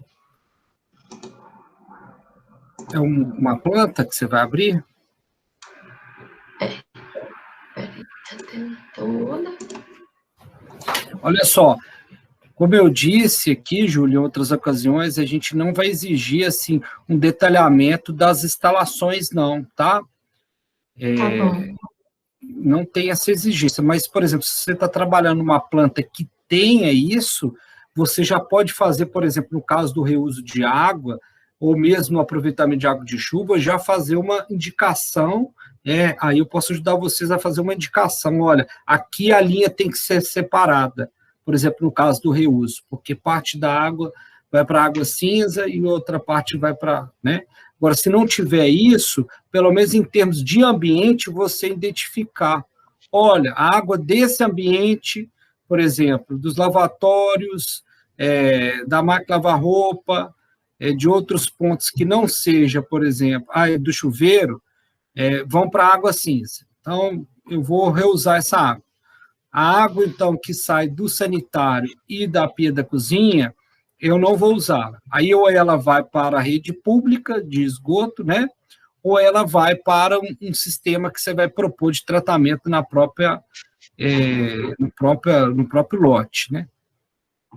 É uma planta que você vai abrir? Peraí, tá tentando. Olha só, como eu disse aqui, Júlia, em outras ocasiões, a gente não vai exigir, assim, um detalhamento das instalações, não, tá? Tá bom. Não tem essa exigência, mas, por exemplo, se você está trabalhando numa planta que tenha isso, você já pode fazer, por exemplo, no caso do reuso de água, ou mesmo no aproveitamento de água de chuva, já fazer uma indicação aí eu posso ajudar vocês a fazer uma indicação. Olha, aqui a linha tem que ser separada, por exemplo, no caso do reuso, porque parte da água vai para a água cinza e outra parte vai para, né? Agora, se não tiver isso, pelo menos em termos de ambiente, você identificar, olha, a água desse ambiente, por exemplo, dos lavatórios, da máquina de lavar roupa, de outros pontos que não seja, por exemplo, do chuveiro, vão para a água cinza. Então, eu vou reusar essa água. A água, então, que sai do sanitário e da pia da cozinha, eu não vou usar. Aí, ou ela vai para a rede pública de esgoto, né? Ou ela vai para um sistema que você vai propor de tratamento no próprio lote, né?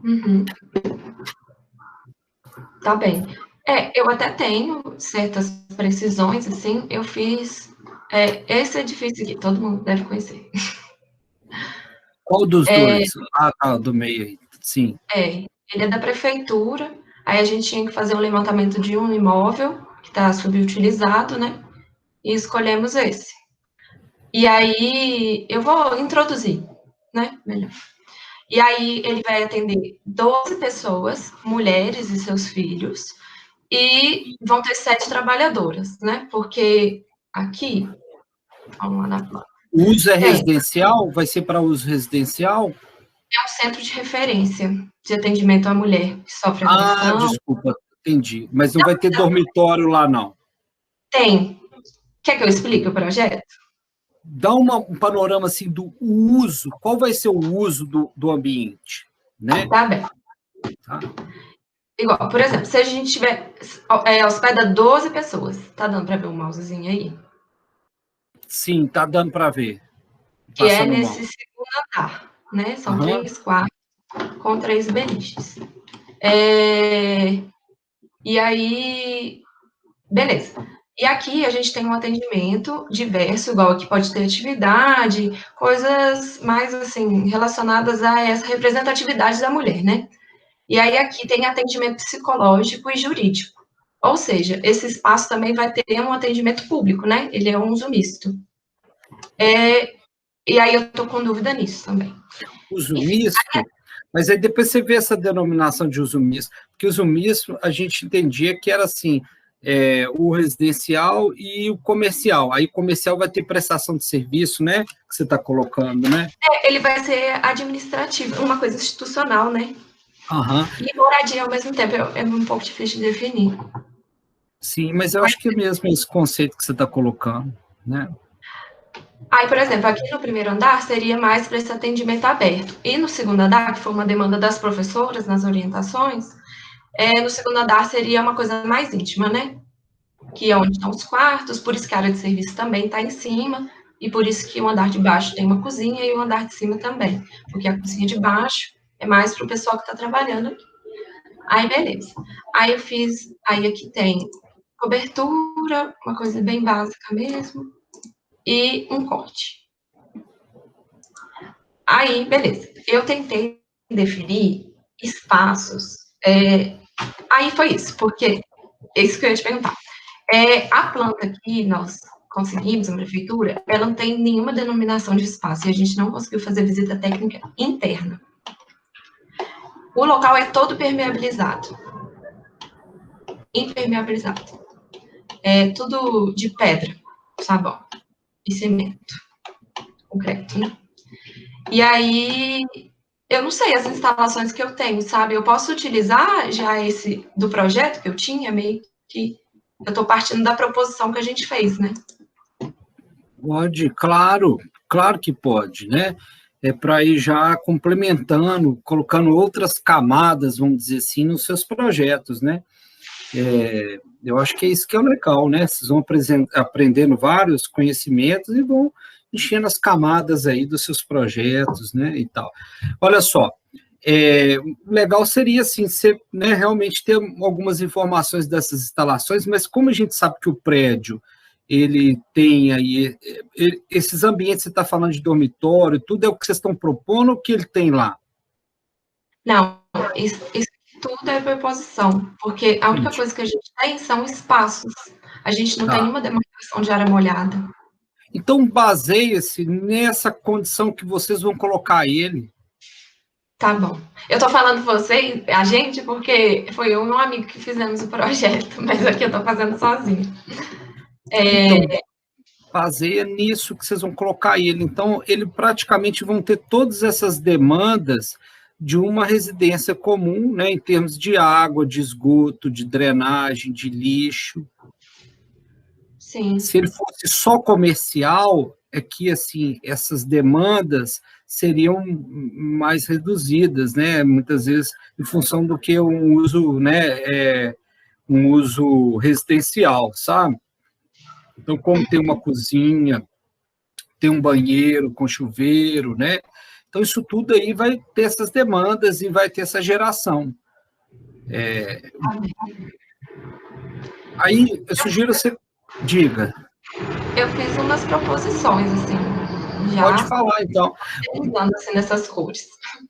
Uhum. Tá bem. Eu até tenho certas precisões, assim, eu fiz... esse edifício aqui, todo mundo deve conhecer. Qual dos dois? Tá, do meio aí, sim. Ele é da prefeitura, aí a gente tinha que fazer um levantamento de um imóvel que está subutilizado, né? E escolhemos esse. E aí, eu vou introduzir, né? Melhor. E aí, ele vai atender 12 pessoas, mulheres e seus filhos, e vão ter 7 trabalhadoras, né? Porque aqui, vamos lá na planta. O uso é residencial? Vai ser para uso residencial? É um centro de referência de atendimento à mulher que sofre agressão. Desculpa, entendi. Mas não vai ter dormitório lá, não? Tem. Quer que eu explique o projeto? Dá um panorama assim do uso, qual vai ser o uso do ambiente, né? Tá bem. Tá. Igual, por exemplo, se a gente tiver hospeda 12 pessoas, tá dando para ver o mousezinho aí? Sim, tá dando para ver. Que é nesse segundo andar, né? São 3 quartos com 3 beliches. E aí, beleza. E aqui a gente tem um atendimento diverso, igual aqui pode ter atividade, coisas mais, assim, relacionadas a essa representatividade da mulher, né? E aí aqui tem atendimento psicológico e jurídico. Ou seja, esse espaço também vai ter um atendimento público, né? Ele é um uso misto. E aí eu tô com dúvida nisso também. Uso misto? Mas aí depois você vê essa denominação de uso misto, porque uso misto a gente entendia que era assim, o residencial e o comercial. Aí o comercial vai ter prestação de serviço, né? Que você está colocando, né? Ele vai ser administrativo, uma coisa institucional, né? E moradia ao mesmo tempo, é um pouco difícil de definir. Sim, mas eu acho que é mesmo esse conceito que você está colocando, né? Aí, por exemplo, aqui no primeiro andar seria mais para esse atendimento aberto. E no segundo andar, que foi uma demanda das professoras nas orientações, no segundo andar seria uma coisa mais íntima, né? Que é onde estão os quartos, por isso que a área de serviço também está em cima, e por isso que o andar de baixo tem uma cozinha e o andar de cima também, porque a cozinha de baixo é mais para o pessoal que está trabalhando aqui. Aí, beleza. Aí eu fiz, aí aqui tem cobertura, uma coisa bem básica mesmo, e um corte. Aí, beleza. Eu tentei definir espaços. Aí foi isso, porque é isso que eu ia te perguntar. A planta que nós conseguimos na prefeitura, ela não tem nenhuma denominação de espaço, e a gente não conseguiu fazer visita técnica interna. O local é todo permeabilizado. Impermeabilizado. É tudo de pedra, sabão e cimento. Concreto, né? E aí, eu não sei as instalações que eu tenho, sabe? Eu posso utilizar já esse do projeto que eu tinha, meio que eu estou partindo da proposição que a gente fez, né? Pode, claro que pode, né? É para ir já complementando, colocando outras camadas, vamos dizer assim, nos seus projetos, né? Eu acho que é isso que é legal, né? Vocês vão aprendendo vários conhecimentos e vão enchendo as camadas aí dos seus projetos, né, e tal. Olha só, legal seria, assim, você, né, realmente ter algumas informações dessas instalações, mas como a gente sabe que o prédio, ele tem aí, esses ambientes, você está falando de dormitório, tudo é o que vocês estão propondo ou o que ele tem lá? Não, isso tudo é preposição, porque a única coisa que a gente tem são espaços. A gente não tem nenhuma demarcação de área molhada. Então, baseia-se nessa condição que vocês vão colocar ele. Tá bom. Eu tô falando você, a gente, porque foi eu e meu amigo que fizemos o projeto, mas aqui eu tô fazendo sozinha. Então, baseia nisso que vocês vão colocar ele. Então, ele praticamente vão ter todas essas demandas de uma residência comum, né, em termos de água, de esgoto, de drenagem, de lixo. Sim. Se ele fosse só comercial, é que assim, essas demandas seriam mais reduzidas, né, muitas vezes em função do que um uso, né, um uso residencial, sabe? Então, como tem uma cozinha, tem um banheiro com chuveiro, né? Então, isso tudo aí vai ter essas demandas e vai ter essa geração. Aí, eu sugiro você... Diga. Eu fiz umas proposições, assim, já. Pode falar, então. Pensando, assim, nessas cores.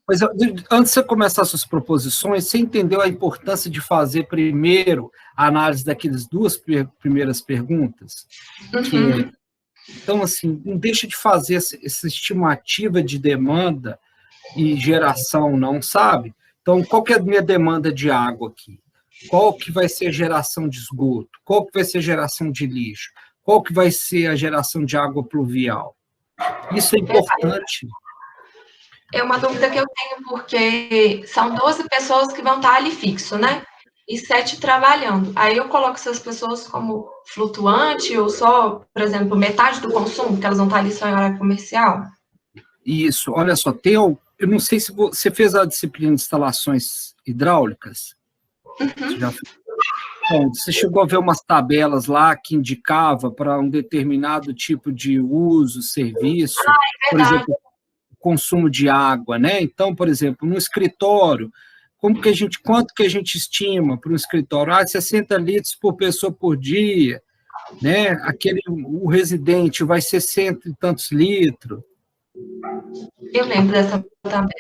Mas, antes de você começar suas proposições, você entendeu a importância de fazer primeiro a análise daquelas duas primeiras perguntas? Uhum. Então, assim, não deixa de fazer essa estimativa de demanda e geração, não, sabe? Então, qual que é a minha demanda de água aqui? Qual que vai ser a geração de esgoto? Qual que vai ser a geração de lixo? Qual que vai ser a geração de água pluvial? Isso é importante. É uma dúvida que eu tenho, porque são 12 pessoas que vão estar ali fixo, né? E 7 trabalhando. Aí eu coloco essas pessoas como flutuante ou só, por exemplo, metade do consumo, que elas vão estar ali só em hora comercial? Isso, olha só, eu não sei se você fez a disciplina de instalações hidráulicas. Uhum. Bom, você chegou a ver umas tabelas lá que indicava para um determinado tipo de uso, serviço, por exemplo, consumo de água, né? Então, por exemplo, no escritório, quanto que a gente estima para um escritório? 60 litros por pessoa por dia, né? O residente vai ser 100 e tantos litros. Eu lembro dessa tabela.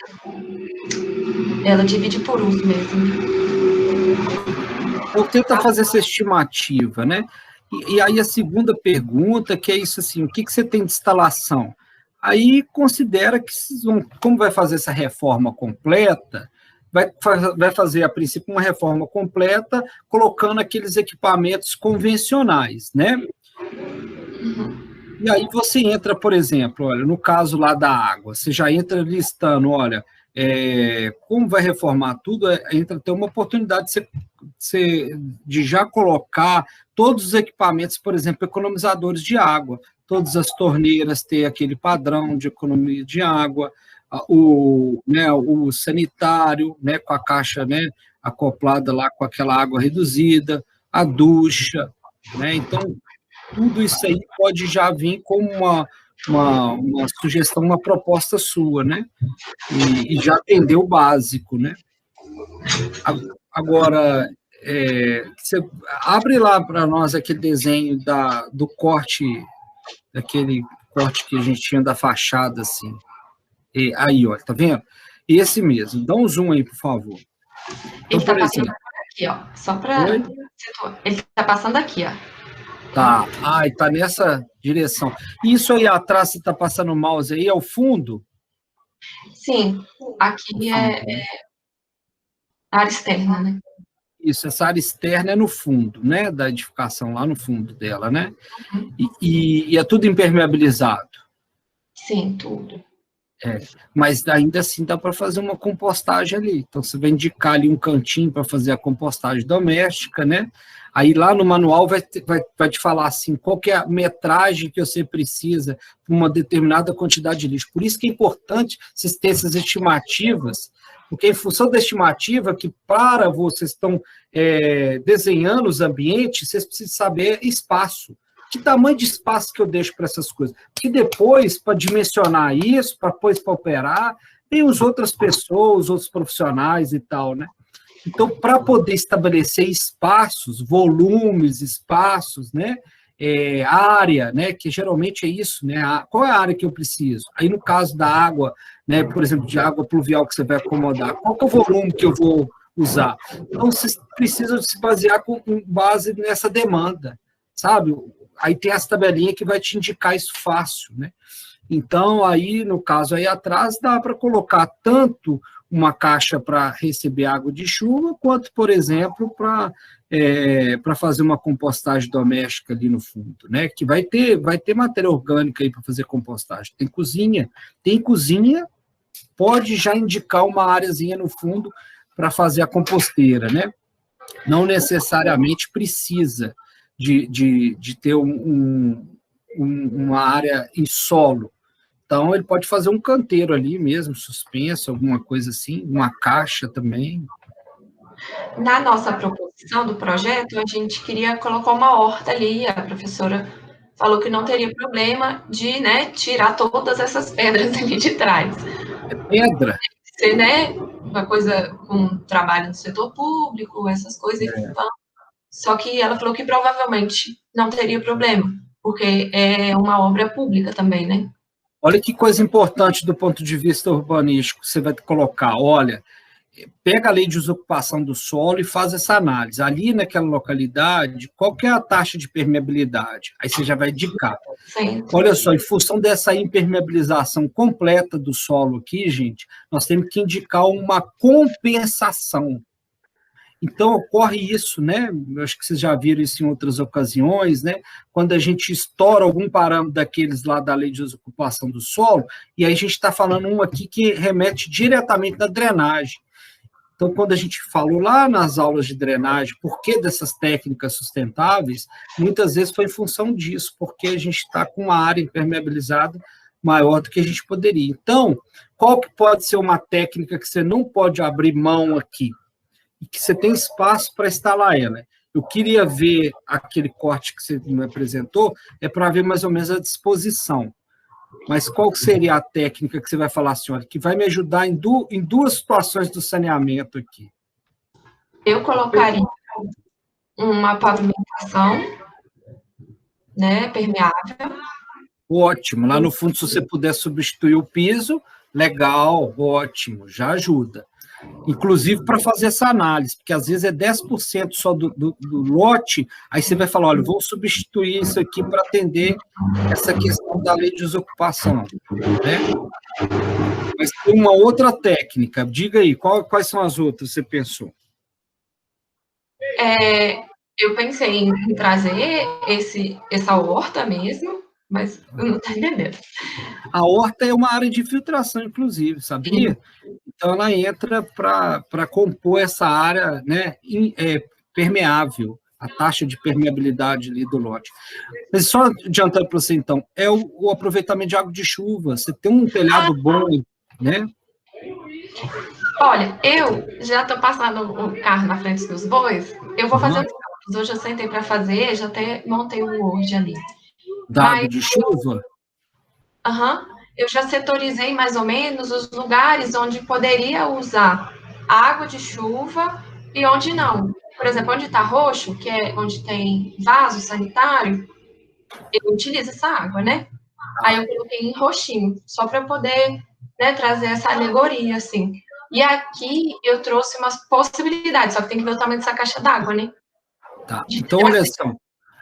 Ela divide por uso mesmo. Então, tenta fazer essa estimativa, né? E aí a segunda pergunta, que é isso assim, o que você tem de instalação? Aí considera que, como vai fazer essa reforma completa, vai fazer, a princípio, uma reforma completa, colocando aqueles equipamentos convencionais, né? E aí você entra, por exemplo, olha, no caso lá da água, você já entra listando, olha, como vai reformar tudo, entra ter uma oportunidade de já colocar todos os equipamentos, por exemplo, economizadores de água, todas as torneiras ter aquele padrão de economia de água, o sanitário, né, com a caixa, né, acoplada lá com aquela água reduzida, a ducha, né? Então, tudo isso aí pode já vir como uma sugestão, uma proposta sua, né? E já atender o básico, né? Agora, você abre lá para nós aquele desenho do corte, daquele corte que a gente tinha da fachada, assim. Aí, olha, tá vendo? Esse mesmo. Dá um zoom aí, por favor. Então, ele tá passando aqui, ó. Só para... Ele tá passando aqui, ó. Tá. E tá nessa direção. Isso aí atrás, você tá passando o mouse aí, é o fundo? Sim. Aqui é a área externa, né? Isso, essa área externa é no fundo, né? Da edificação, lá no fundo dela, né? E é tudo impermeabilizado? Sim, tudo. Mas ainda assim dá para fazer uma compostagem ali. Então, você vai indicar ali um cantinho para fazer a compostagem doméstica, né? Aí lá no manual vai te falar assim, qual que é a metragem que você precisa para uma determinada quantidade de lixo. Por isso que é importante vocês terem essas estimativas, porque em função da estimativa, que para vocês estão desenhando os ambientes, vocês precisam saber espaço. Que tamanho de espaço que eu deixo para essas coisas? Porque depois, para dimensionar isso, para depois para operar, tem as outras pessoas, outros profissionais e tal, né? Então, para poder estabelecer espaços, volumes, espaços, né? Área, né? Que geralmente é isso, né? Qual é a área que eu preciso? Aí, no caso da água, né? Por exemplo, de água pluvial que você vai acomodar, qual que é o volume que eu vou usar? Então, vocês precisam se basear com base nessa demanda, sabe? aí tem as tabelinhas que vai te indicar isso fácil, né? Então, aí, no caso aí atrás, dá para colocar tanto uma caixa para receber água de chuva, quanto, por exemplo, para fazer uma compostagem doméstica ali no fundo, né? Que vai ter matéria orgânica aí para fazer compostagem. Tem cozinha, pode já indicar uma áreazinha no fundo para fazer a composteira, né? Não necessariamente precisa de ter uma área em solo. Então, ele pode fazer um canteiro ali mesmo, suspenso, alguma coisa assim, uma caixa também. Na nossa proposição do projeto, a gente queria colocar uma horta ali, a professora falou que não teria problema de, né, tirar todas essas pedras ali de trás. É pedra? Ser, né, uma coisa com trabalho no setor público, essas coisas. Então, só que ela falou que provavelmente não teria problema, porque é uma obra pública também, né? Olha que coisa importante do ponto de vista urbanístico, você vai colocar, olha, pega a lei de desocupação do solo e faz essa análise. Ali naquela localidade, qual que é a taxa de permeabilidade? Aí você já vai indicar. Sim. Olha só, em função dessa impermeabilização completa do solo aqui, gente, nós temos que indicar uma compensação. Então, ocorre isso, né? Eu acho que vocês já viram isso em outras ocasiões, né? Quando a gente estoura algum parâmetro daqueles lá da lei de desocupação do solo, e aí a gente está falando um aqui que remete diretamente na drenagem. Então, quando a gente falou lá nas aulas de drenagem, por que dessas técnicas sustentáveis, muitas vezes foi em função disso, porque a gente está com uma área impermeabilizada maior do que a gente poderia. Então, qual que pode ser uma técnica que você não pode abrir mão aqui? E que você tem espaço para instalar ela. Eu queria ver aquele corte que você me apresentou, para ver mais ou menos a disposição. Mas qual seria a técnica que você vai falar, senhora, que vai me ajudar em duas situações do saneamento aqui? Eu colocaria uma pavimentação, né, permeável. Ótimo. Lá no fundo, se você puder substituir o piso, legal, ótimo, já ajuda. Inclusive para fazer essa análise, porque às vezes é 10% só do lote, aí você vai falar, olha, vou substituir isso aqui para atender essa questão da lei de desocupação, né? Mas tem uma outra técnica, diga aí, quais são as outras que você pensou? Eu pensei em trazer essa horta mesmo, mas eu não estou entendendo. A horta é uma área de filtração, inclusive, sabia? Sim. Então, ela entra para compor essa área, né, permeável, a taxa de permeabilidade ali do lote. Mas só adiantando para você, então, é o aproveitamento de água de chuva. Você tem um telhado bom, né? Olha, eu já estou passando o carro na frente dos bois, eu vou fazer os cálculos. Hoje eu sentei para fazer, já até montei um Word ali. Da água de chuva? Eu já setorizei mais ou menos os lugares onde poderia usar água de chuva e onde não. Por exemplo, onde está roxo, que é onde tem vaso sanitário, eu utilizo essa água, né? Aí eu coloquei em roxinho, só para poder, né, trazer essa alegoria, assim. E aqui eu trouxe umas possibilidades, só que tem que ver o tamanho dessa caixa d'água, né? Tá, então olha só.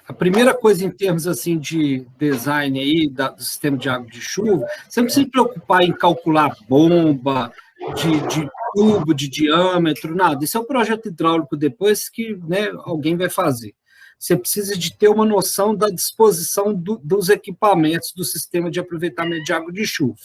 A primeira coisa em termos assim de design aí do sistema de água de chuva, você não precisa se preocupar em calcular bomba, de tubo, de diâmetro, nada. Isso é um projeto hidráulico depois que, né, alguém vai fazer. Você precisa de ter uma noção da disposição dos equipamentos do sistema de aproveitamento de água de chuva,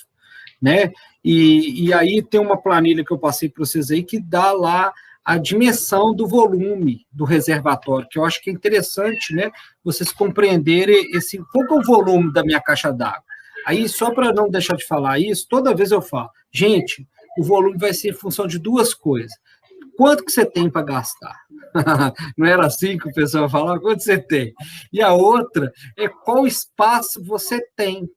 né? E aí tem uma planilha que eu passei para vocês aí que dá lá a dimensão do volume do reservatório, que eu acho que é interessante, né, vocês compreenderem qual que é o volume da minha caixa d'água. Aí, só para não deixar de falar isso, toda vez eu falo, gente, o volume vai ser em função de duas coisas. Quanto que você tem para gastar? Não era assim que o pessoal falava? Quanto você tem? E a outra é qual espaço você tem.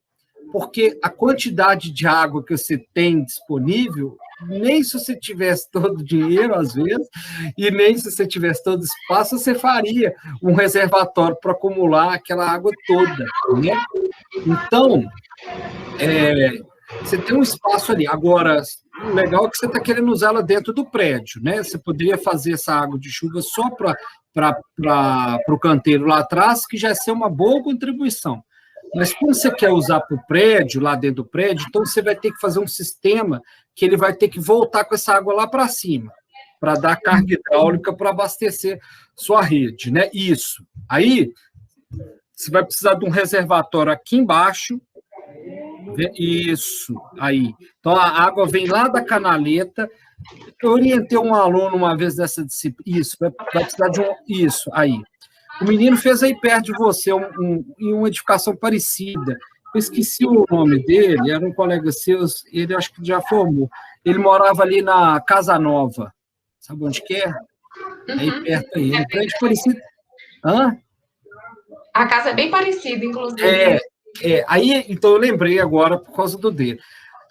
Porque a quantidade de água que você tem disponível, nem se você tivesse todo o dinheiro, às vezes, e nem se você tivesse todo o espaço, você faria um reservatório para acumular aquela água toda, né? Então, você tem um espaço ali. Agora, o legal é que você está querendo usá-la dentro do prédio, né? Você poderia fazer essa água de chuva só para para o canteiro lá atrás, que já ia ser uma boa contribuição. Mas quando você quer usar para o prédio, lá dentro do prédio, então você vai ter que fazer um sistema que ele vai ter que voltar com essa água lá para cima, para dar carga hidráulica para abastecer sua rede, né? Isso. Aí, você vai precisar de um reservatório aqui embaixo. Isso, aí. Então, a água vem lá da canaleta. Eu orientei um aluno uma vez dessa disciplina. Isso, vai precisar de um... Isso, aí. O menino fez aí perto de você em uma edificação parecida. Eu esqueci o nome dele, era um colega seu, ele acho que já formou. Ele morava ali na Casa Nova. Sabe onde que é? Aí perto aí. Um prédio parecido. Hã? A casa é bem parecida, inclusive. Aí, então eu lembrei agora por causa do dele.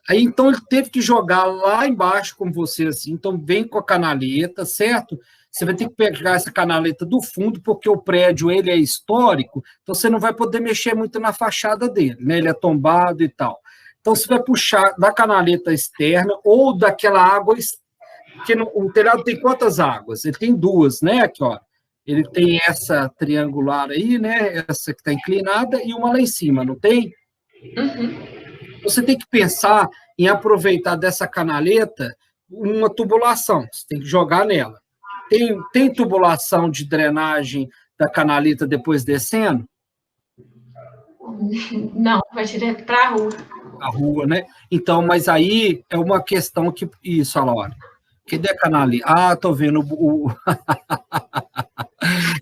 Aí, então, ele teve que jogar lá embaixo com você, assim. Então, vem com a canaleta, certo? Você vai ter que pegar essa canaleta do fundo, porque o prédio, ele é histórico, então você não vai poder mexer muito na fachada dele, né? Ele é tombado e tal. Então, você vai puxar da canaleta externa ou daquela água, porque o telhado tem quantas águas? Ele tem duas, né? Aqui, ó. Ele tem essa triangular aí, né? Essa que está inclinada e uma lá em cima, não tem? Uhum. Você tem que pensar em aproveitar dessa canaleta uma tubulação. Você tem que jogar nela. Tem tubulação de drenagem da canaleta depois descendo? Não, vai direto para a rua. A rua, né? Então, mas aí é uma questão que... Isso, Laura. Cadê a canaleta? Ah, tô vendo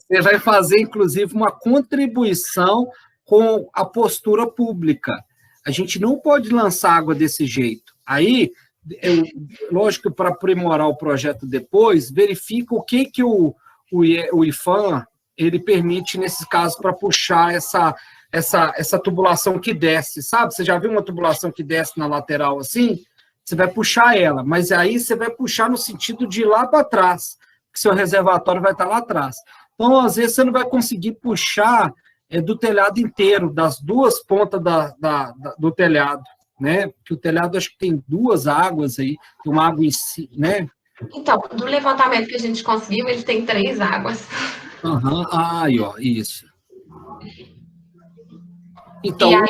Você vai fazer, inclusive, uma contribuição com a postura pública. A gente não pode lançar água desse jeito. Aí, lógico que para aprimorar o projeto depois, verifica o que o IFAM ele permite, nesses casos, para puxar essa tubulação que desce, sabe? Você já viu uma tubulação que desce na lateral assim? Você vai puxar ela, mas aí você vai puxar no sentido de ir lá para trás, porque seu reservatório vai estar lá atrás. Então, às vezes, você não vai conseguir puxar do telhado inteiro, das duas pontas do telhado, né? Porque o telhado, acho que tem duas águas aí, tem uma água em si, né? Então, do levantamento que a gente conseguiu, ele tem 3 águas. Aham, aí, ó, isso. Então, e aí,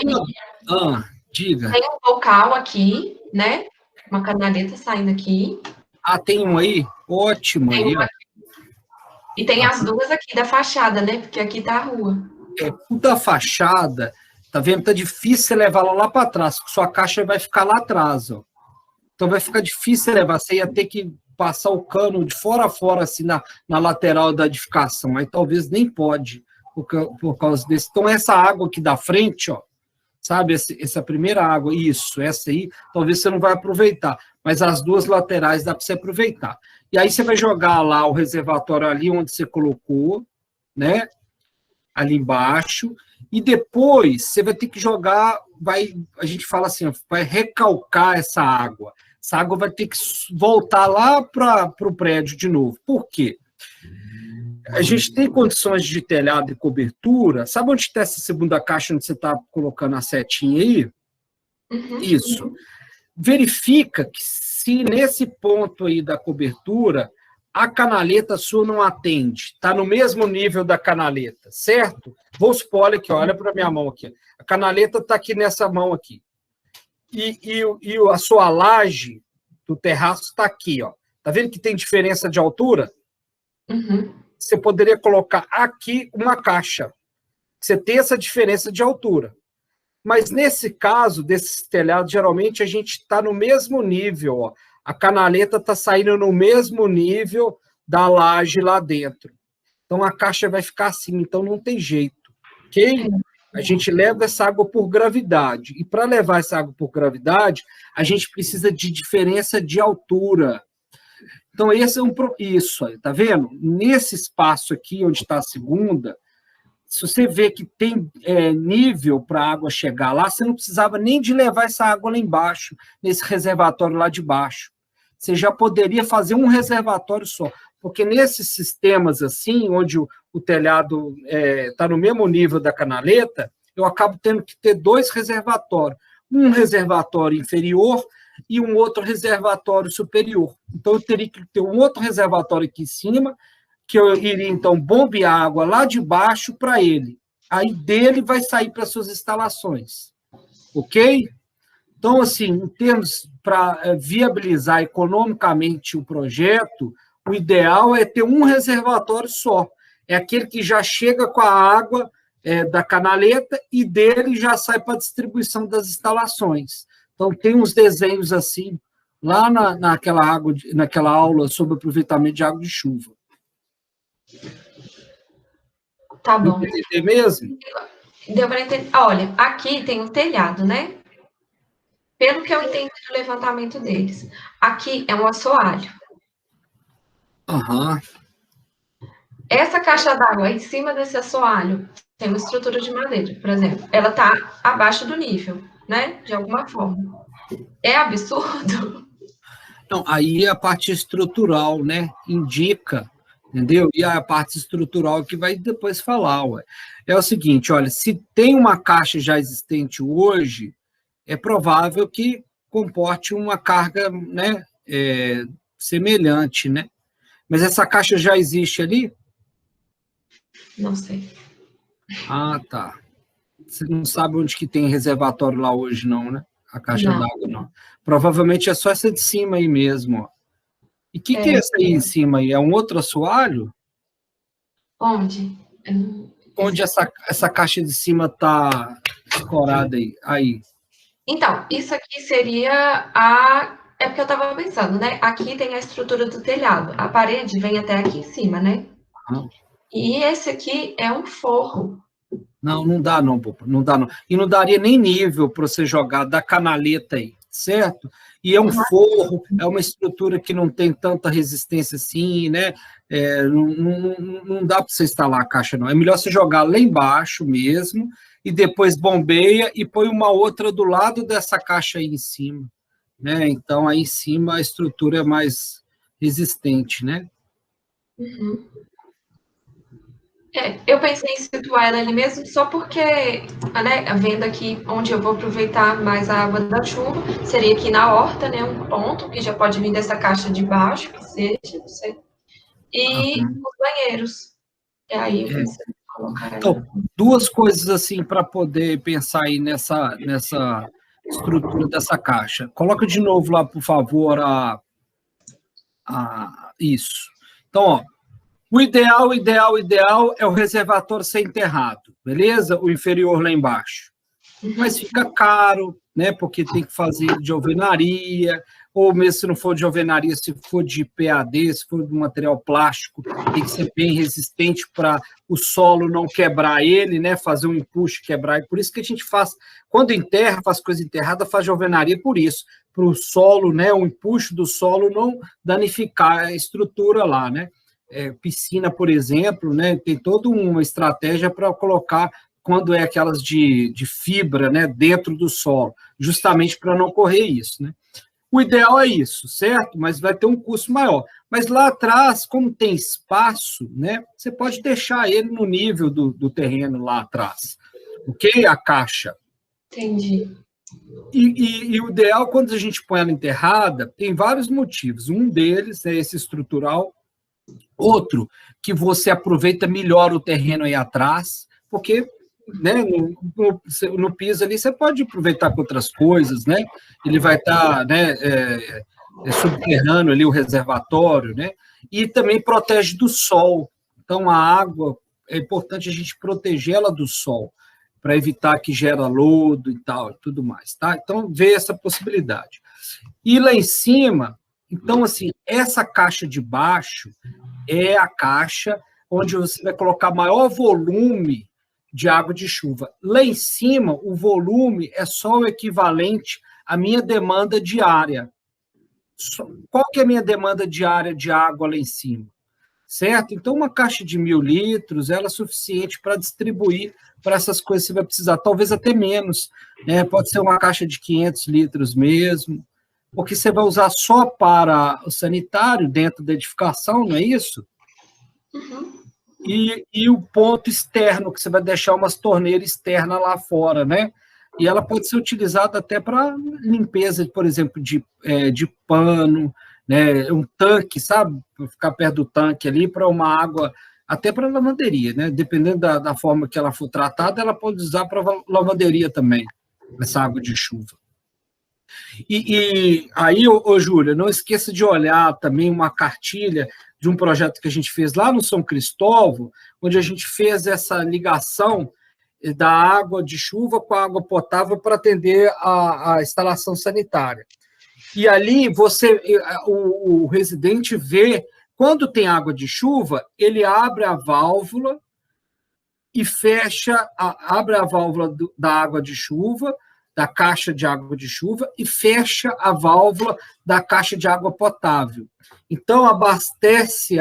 diga. tem um bocal aqui, né? Uma canaleta saindo aqui. Ah, tem um aí? Ótimo aí, ó. E tem as duas aqui da fachada, né? Porque aqui tá a rua. Da fachada, tá vendo? Tá difícil você levar ela lá para trás, porque sua caixa vai ficar lá atrás, ó. Então vai ficar difícil você levar, você ia ter que passar o cano de fora a fora, assim, na lateral da edificação. Aí talvez nem pode, por causa desse. Então, essa água aqui da frente, ó, sabe? Essa primeira água, isso, essa aí, talvez você não vai aproveitar. Mas as duas laterais dá para você aproveitar. E aí você vai jogar lá o reservatório ali onde você colocou, né? Ali embaixo, e depois você vai ter que jogar, a gente fala assim, vai recalcar essa água. Essa água vai ter que voltar lá para o prédio de novo. Por quê? A gente tem condições de telhado e cobertura. Sabe onde está essa segunda caixa, onde você está colocando a setinha aí? Uhum. Isso. Verifica que se nesse ponto aí da cobertura a canaleta sua não atende, está no mesmo nível da canaleta, certo? Vou supor, olha aqui, olha para a minha mão aqui. A canaleta está aqui nessa mão aqui. E a sua laje do terraço está aqui, ó. Tá vendo que tem diferença de altura? Uhum. Você poderia colocar aqui uma caixa. Você tem essa diferença de altura. Mas nesse caso, desses telhados, geralmente a gente está no mesmo nível, ó. A canaleta está saindo no mesmo nível da laje lá dentro. Então, a caixa vai ficar assim, então não tem jeito, ok? A gente leva essa água por gravidade. E para levar essa água por gravidade, a gente precisa de diferença de altura. Então, esse é isso aí, tá vendo? Nesse espaço aqui, onde está a segunda, se você vê que tem nível para a água chegar lá, você não precisava nem de levar essa água lá embaixo, nesse reservatório lá de baixo. Você já poderia fazer um reservatório só, porque nesses sistemas assim, onde o telhado está no mesmo nível da canaleta, eu acabo tendo que ter 2 reservatórios. Um reservatório inferior e um outro reservatório superior. Então, eu teria que ter um outro reservatório aqui em cima, que eu iria, então, bombear água lá de baixo para ele. Aí dele vai sair para suas instalações. Ok? Então, assim, em termos para viabilizar economicamente o projeto, o ideal é ter um reservatório só. É aquele que já chega com a água da canaleta e dele já sai para a distribuição das instalações. Então, tem uns desenhos assim, lá naquela aula sobre aproveitamento de água de chuva. Tá bom. Deu para entender mesmo? Deu para entender. Olha, aqui tem um telhado, né? Pelo que eu entendi do levantamento deles. Aqui é um assoalho. Aham. Essa caixa d'água em cima desse assoalho tem uma estrutura de madeira, por exemplo. Ela está abaixo do nível, né? De alguma forma. É absurdo? Não, aí a parte estrutural, né? Indica, entendeu? E a parte estrutural que vai depois falar, ué. É o seguinte, olha, se tem uma caixa já existente hoje, é provável que comporte uma carga, né, semelhante, né? Mas essa caixa já existe ali? Não sei. Ah, tá. Você não sabe onde que tem reservatório lá hoje, não, né? A caixa d'água, não. Provavelmente é só essa de cima aí mesmo, ó. E o que é essa aí em cima aí? É um outro assoalho? Onde? Onde essa caixa de cima está escorada aí? Aí. Então, isso aqui seria a... É porque eu estava pensando, né? Aqui tem a estrutura do telhado. A parede vem até aqui em cima, né? Aham. E esse aqui é um forro. Não, não dá não, Bopa, não dá não. E não daria nem nível para você jogar da canaleta aí, certo? E é um forro, é uma estrutura que não tem tanta resistência assim, né? Não dá para você instalar a caixa, não. É melhor você jogar lá embaixo mesmo, e depois bombeia e põe uma outra do lado dessa caixa aí em cima, né? Então, aí em cima a estrutura é mais resistente, né? Uhum. Eu pensei em situar ela ali mesmo só porque, né, vendo aqui onde eu vou aproveitar mais a água da chuva, seria aqui na horta, né, um ponto que já pode vir dessa caixa de baixo, que seja, não sei, e os banheiros. E aí eu pensei em colocar Então, ela. duas coisas assim para poder pensar aí nessa estrutura dessa caixa. Coloca de novo lá, por favor, isso. Então, ó, o ideal é o reservatório ser enterrado, beleza? O inferior lá embaixo. Mas fica caro, né? Porque tem que fazer de alvenaria, ou mesmo se não for de alvenaria, se for de PAD, se for de material plástico, tem que ser bem resistente para o solo não quebrar ele, né? Fazer um empuxo, quebrar. E por isso que a gente faz, quando enterra, faz coisa enterrada, faz de alvenaria por isso, para o solo, né? O empuxo do solo não danificar a estrutura lá, né? Piscina, por exemplo, né? Tem toda uma estratégia para colocar quando é aquelas de fibra, né, dentro do solo, justamente para não ocorrer isso, né? O ideal é isso, certo? Mas vai ter um custo maior. Mas lá atrás, como tem espaço, né, você pode deixar ele no nível do terreno lá atrás, ok? A caixa. Entendi. E o ideal, quando a gente põe ela enterrada, tem vários motivos. Um deles é esse estrutural. Outro, que você aproveita melhor o terreno aí atrás, porque, né, no piso ali você pode aproveitar com outras coisas, né? Ele vai estar, né, subterrâneo ali o reservatório, né? E também protege do sol. Então a água é importante a gente proteger ela do sol para evitar que gera lodo e tal, e tudo mais, tá? Então vê essa possibilidade. E lá em cima, então assim, essa caixa de baixo é a caixa onde você vai colocar maior volume de água de chuva. Lá em cima, o volume é só o equivalente à minha demanda diária. Qual que é a minha demanda diária de água lá em cima? Certo? Então, uma caixa de 1.000 litros, ela é suficiente para distribuir para essas coisas que você vai precisar, talvez até menos, né? Pode ser uma caixa de 500 litros mesmo, porque você vai usar só para o sanitário dentro da edificação, não é isso? Uhum. E o ponto externo, que você vai deixar umas torneiras externas lá fora, né? E ela pode ser utilizada até para limpeza, por exemplo, de pano, né? Um tanque, sabe? Ficar perto do tanque ali para uma água, até para lavanderia, né? Dependendo da forma que ela for tratada, ela pode usar para lavanderia também, essa água de chuva. E aí, Júlia, não esqueça de olhar também uma cartilha de um projeto que a gente fez lá no São Cristóvão, onde a gente fez essa ligação da água de chuva com a água potável para atender a instalação sanitária. E ali o residente vê, quando tem água de chuva, ele abre a válvula e abre a válvula da água de chuva, da caixa de água de chuva, e fecha a válvula da caixa de água potável. Então, abastece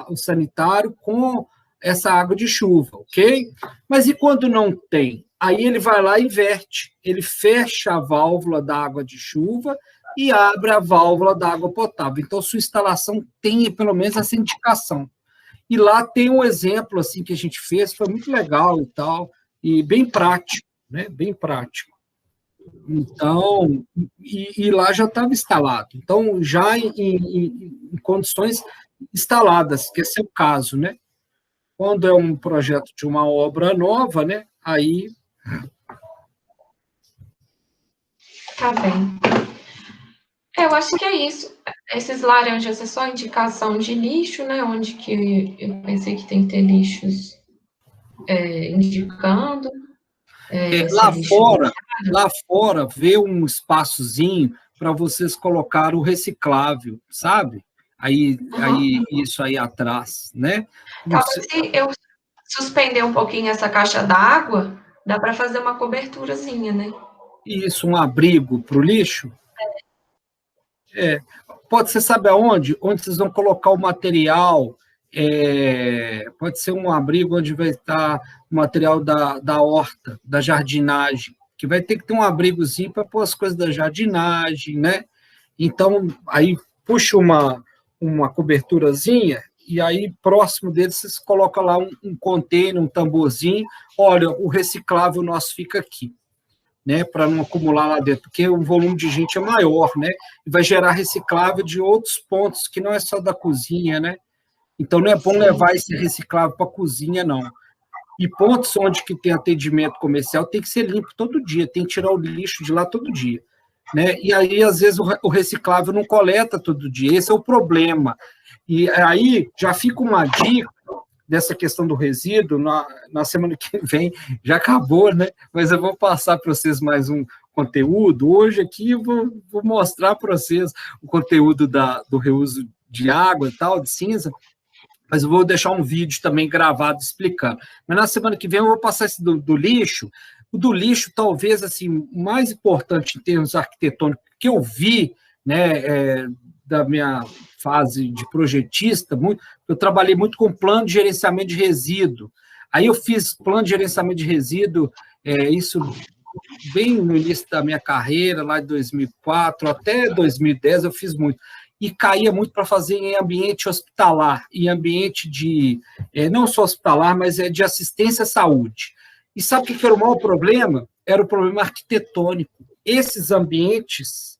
o sanitário com essa água de chuva, ok? Mas e quando não tem? Aí ele vai lá e inverte. Ele fecha a válvula da água de chuva e abre a válvula da água potável. Então, sua instalação tem, pelo menos, essa indicação. E lá tem um exemplo assim que a gente fez, foi muito legal e tal, e bem prático, né? Bem prático. Então, e lá já estava instalado. Então, já em condições instaladas, que esse é o caso, né? Quando é um projeto de uma obra nova, né? Aí... Tá bem. Eu acho que é isso. Esses laranjas é só indicação de lixo, né? Onde que eu pensei que tem que ter lixos indicando. Lá fora, vê um espaçozinho para vocês colocar o reciclável, sabe? Aí isso aí atrás, né? Talvez se eu suspender um pouquinho essa caixa d'água, dá para fazer uma coberturazinha, né? Isso, um abrigo para o lixo? Pode ser, sabe aonde? Onde vocês vão colocar o material, pode ser um abrigo onde vai estar o material da horta, da jardinagem, que vai ter que ter um abrigozinho para pôr as coisas da jardinagem, né? Então, aí puxa uma coberturazinha, e aí próximo dele vocês colocam lá um container, um tamborzinho, olha, o reciclável nosso fica aqui, né, para não acumular lá dentro, porque o volume de gente é maior, né, e vai gerar reciclável de outros pontos, que não é só da cozinha, né, então não é bom levar esse reciclável para a cozinha, não. E pontos onde que tem atendimento comercial tem que ser limpo todo dia, tem que tirar o lixo de lá todo dia, né, e aí às vezes o reciclável não coleta todo dia, esse é o problema. E aí já fica uma dica dessa questão do resíduo, na semana que vem, já acabou, né? Mas eu vou passar para vocês mais um conteúdo. Hoje aqui eu vou mostrar para vocês o conteúdo do reuso de água e tal, de cinza, mas eu vou deixar um vídeo também gravado explicando. Mas na semana que vem eu vou passar esse do lixo. O do lixo, talvez, assim, o mais importante em termos arquitetônicos que eu vi, né, da minha fase de projetista, eu trabalhei muito com plano de gerenciamento de resíduo. Aí eu fiz plano de gerenciamento de resíduo, isso bem no início da minha carreira, lá de 2004 até 2010, eu fiz muito. E caía muito para fazer em ambiente hospitalar, em ambiente de, não só hospitalar, mas de assistência à saúde. E sabe o que era o maior problema? Era o problema arquitetônico. Esses ambientes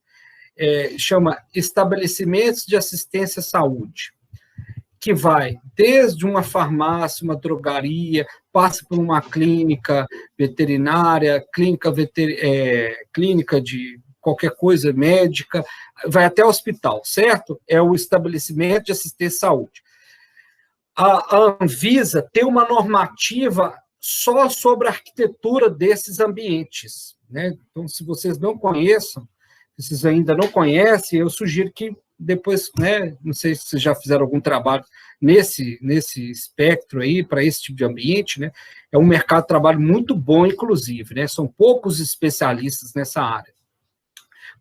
chama estabelecimentos de assistência à saúde, que vai desde uma farmácia, uma drogaria, passa por uma clínica veterinária, clínica de qualquer coisa médica, vai até o hospital, certo? É o estabelecimento de assistência à saúde. A Anvisa tem uma normativa só sobre a arquitetura desses ambientes, né? Então, se vocês não conheçam, se vocês ainda não conhecem, eu sugiro que depois, né, não sei se vocês já fizeram algum trabalho nesse espectro aí, para esse tipo de ambiente, né? É um mercado de trabalho muito bom, inclusive, né? São poucos especialistas nessa área.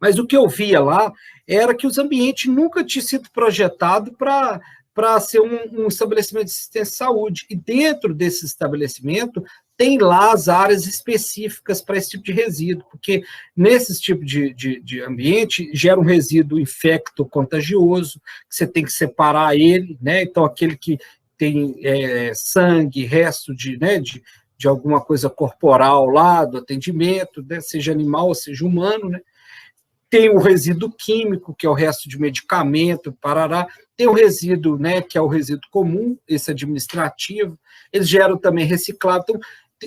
Mas o que eu via lá era que os ambientes nunca tinham sido projetados para ser um estabelecimento de assistência à saúde. E dentro desse estabelecimento tem lá as áreas específicas para esse tipo de resíduo, porque nesse tipo de ambiente gera um resíduo infecto-contagioso, que você tem que separar ele, né? Então, aquele que tem sangue, resto de alguma coisa corporal lá do atendimento, né? Seja animal ou seja humano, né? tem o resíduo químico, que é o resto de medicamento, parará, tem o resíduo, né, que é o resíduo comum, esse administrativo, eles geram também reciclável, então,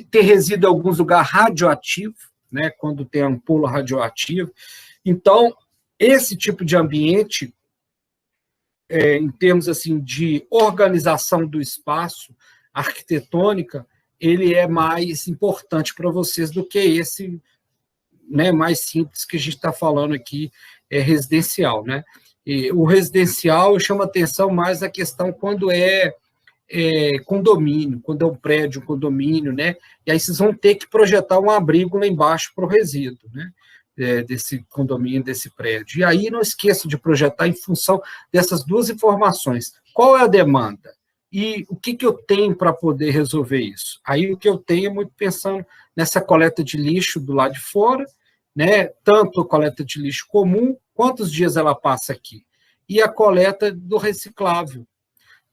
tem resíduo em alguns lugares radioativo, né, quando tem ampola radioativa. Então, esse tipo de ambiente, em termos assim de organização do espaço, arquitetônica, ele é mais importante para vocês do que esse, né, mais simples que a gente está falando aqui, residencial, né? E o residencial chama atenção mais a questão quando condomínio, quando é um prédio, um condomínio, né? E aí vocês vão ter que projetar um abrigo lá embaixo para o resíduo, né? Desse condomínio, desse prédio. E aí não esqueça de projetar em função dessas duas informações. Qual é a demanda? E o que eu tenho para poder resolver isso? Aí o que eu tenho é muito pensando nessa coleta de lixo do lado de fora, né? Tanto a coleta de lixo comum, quantos dias ela passa aqui? E a coleta do reciclável.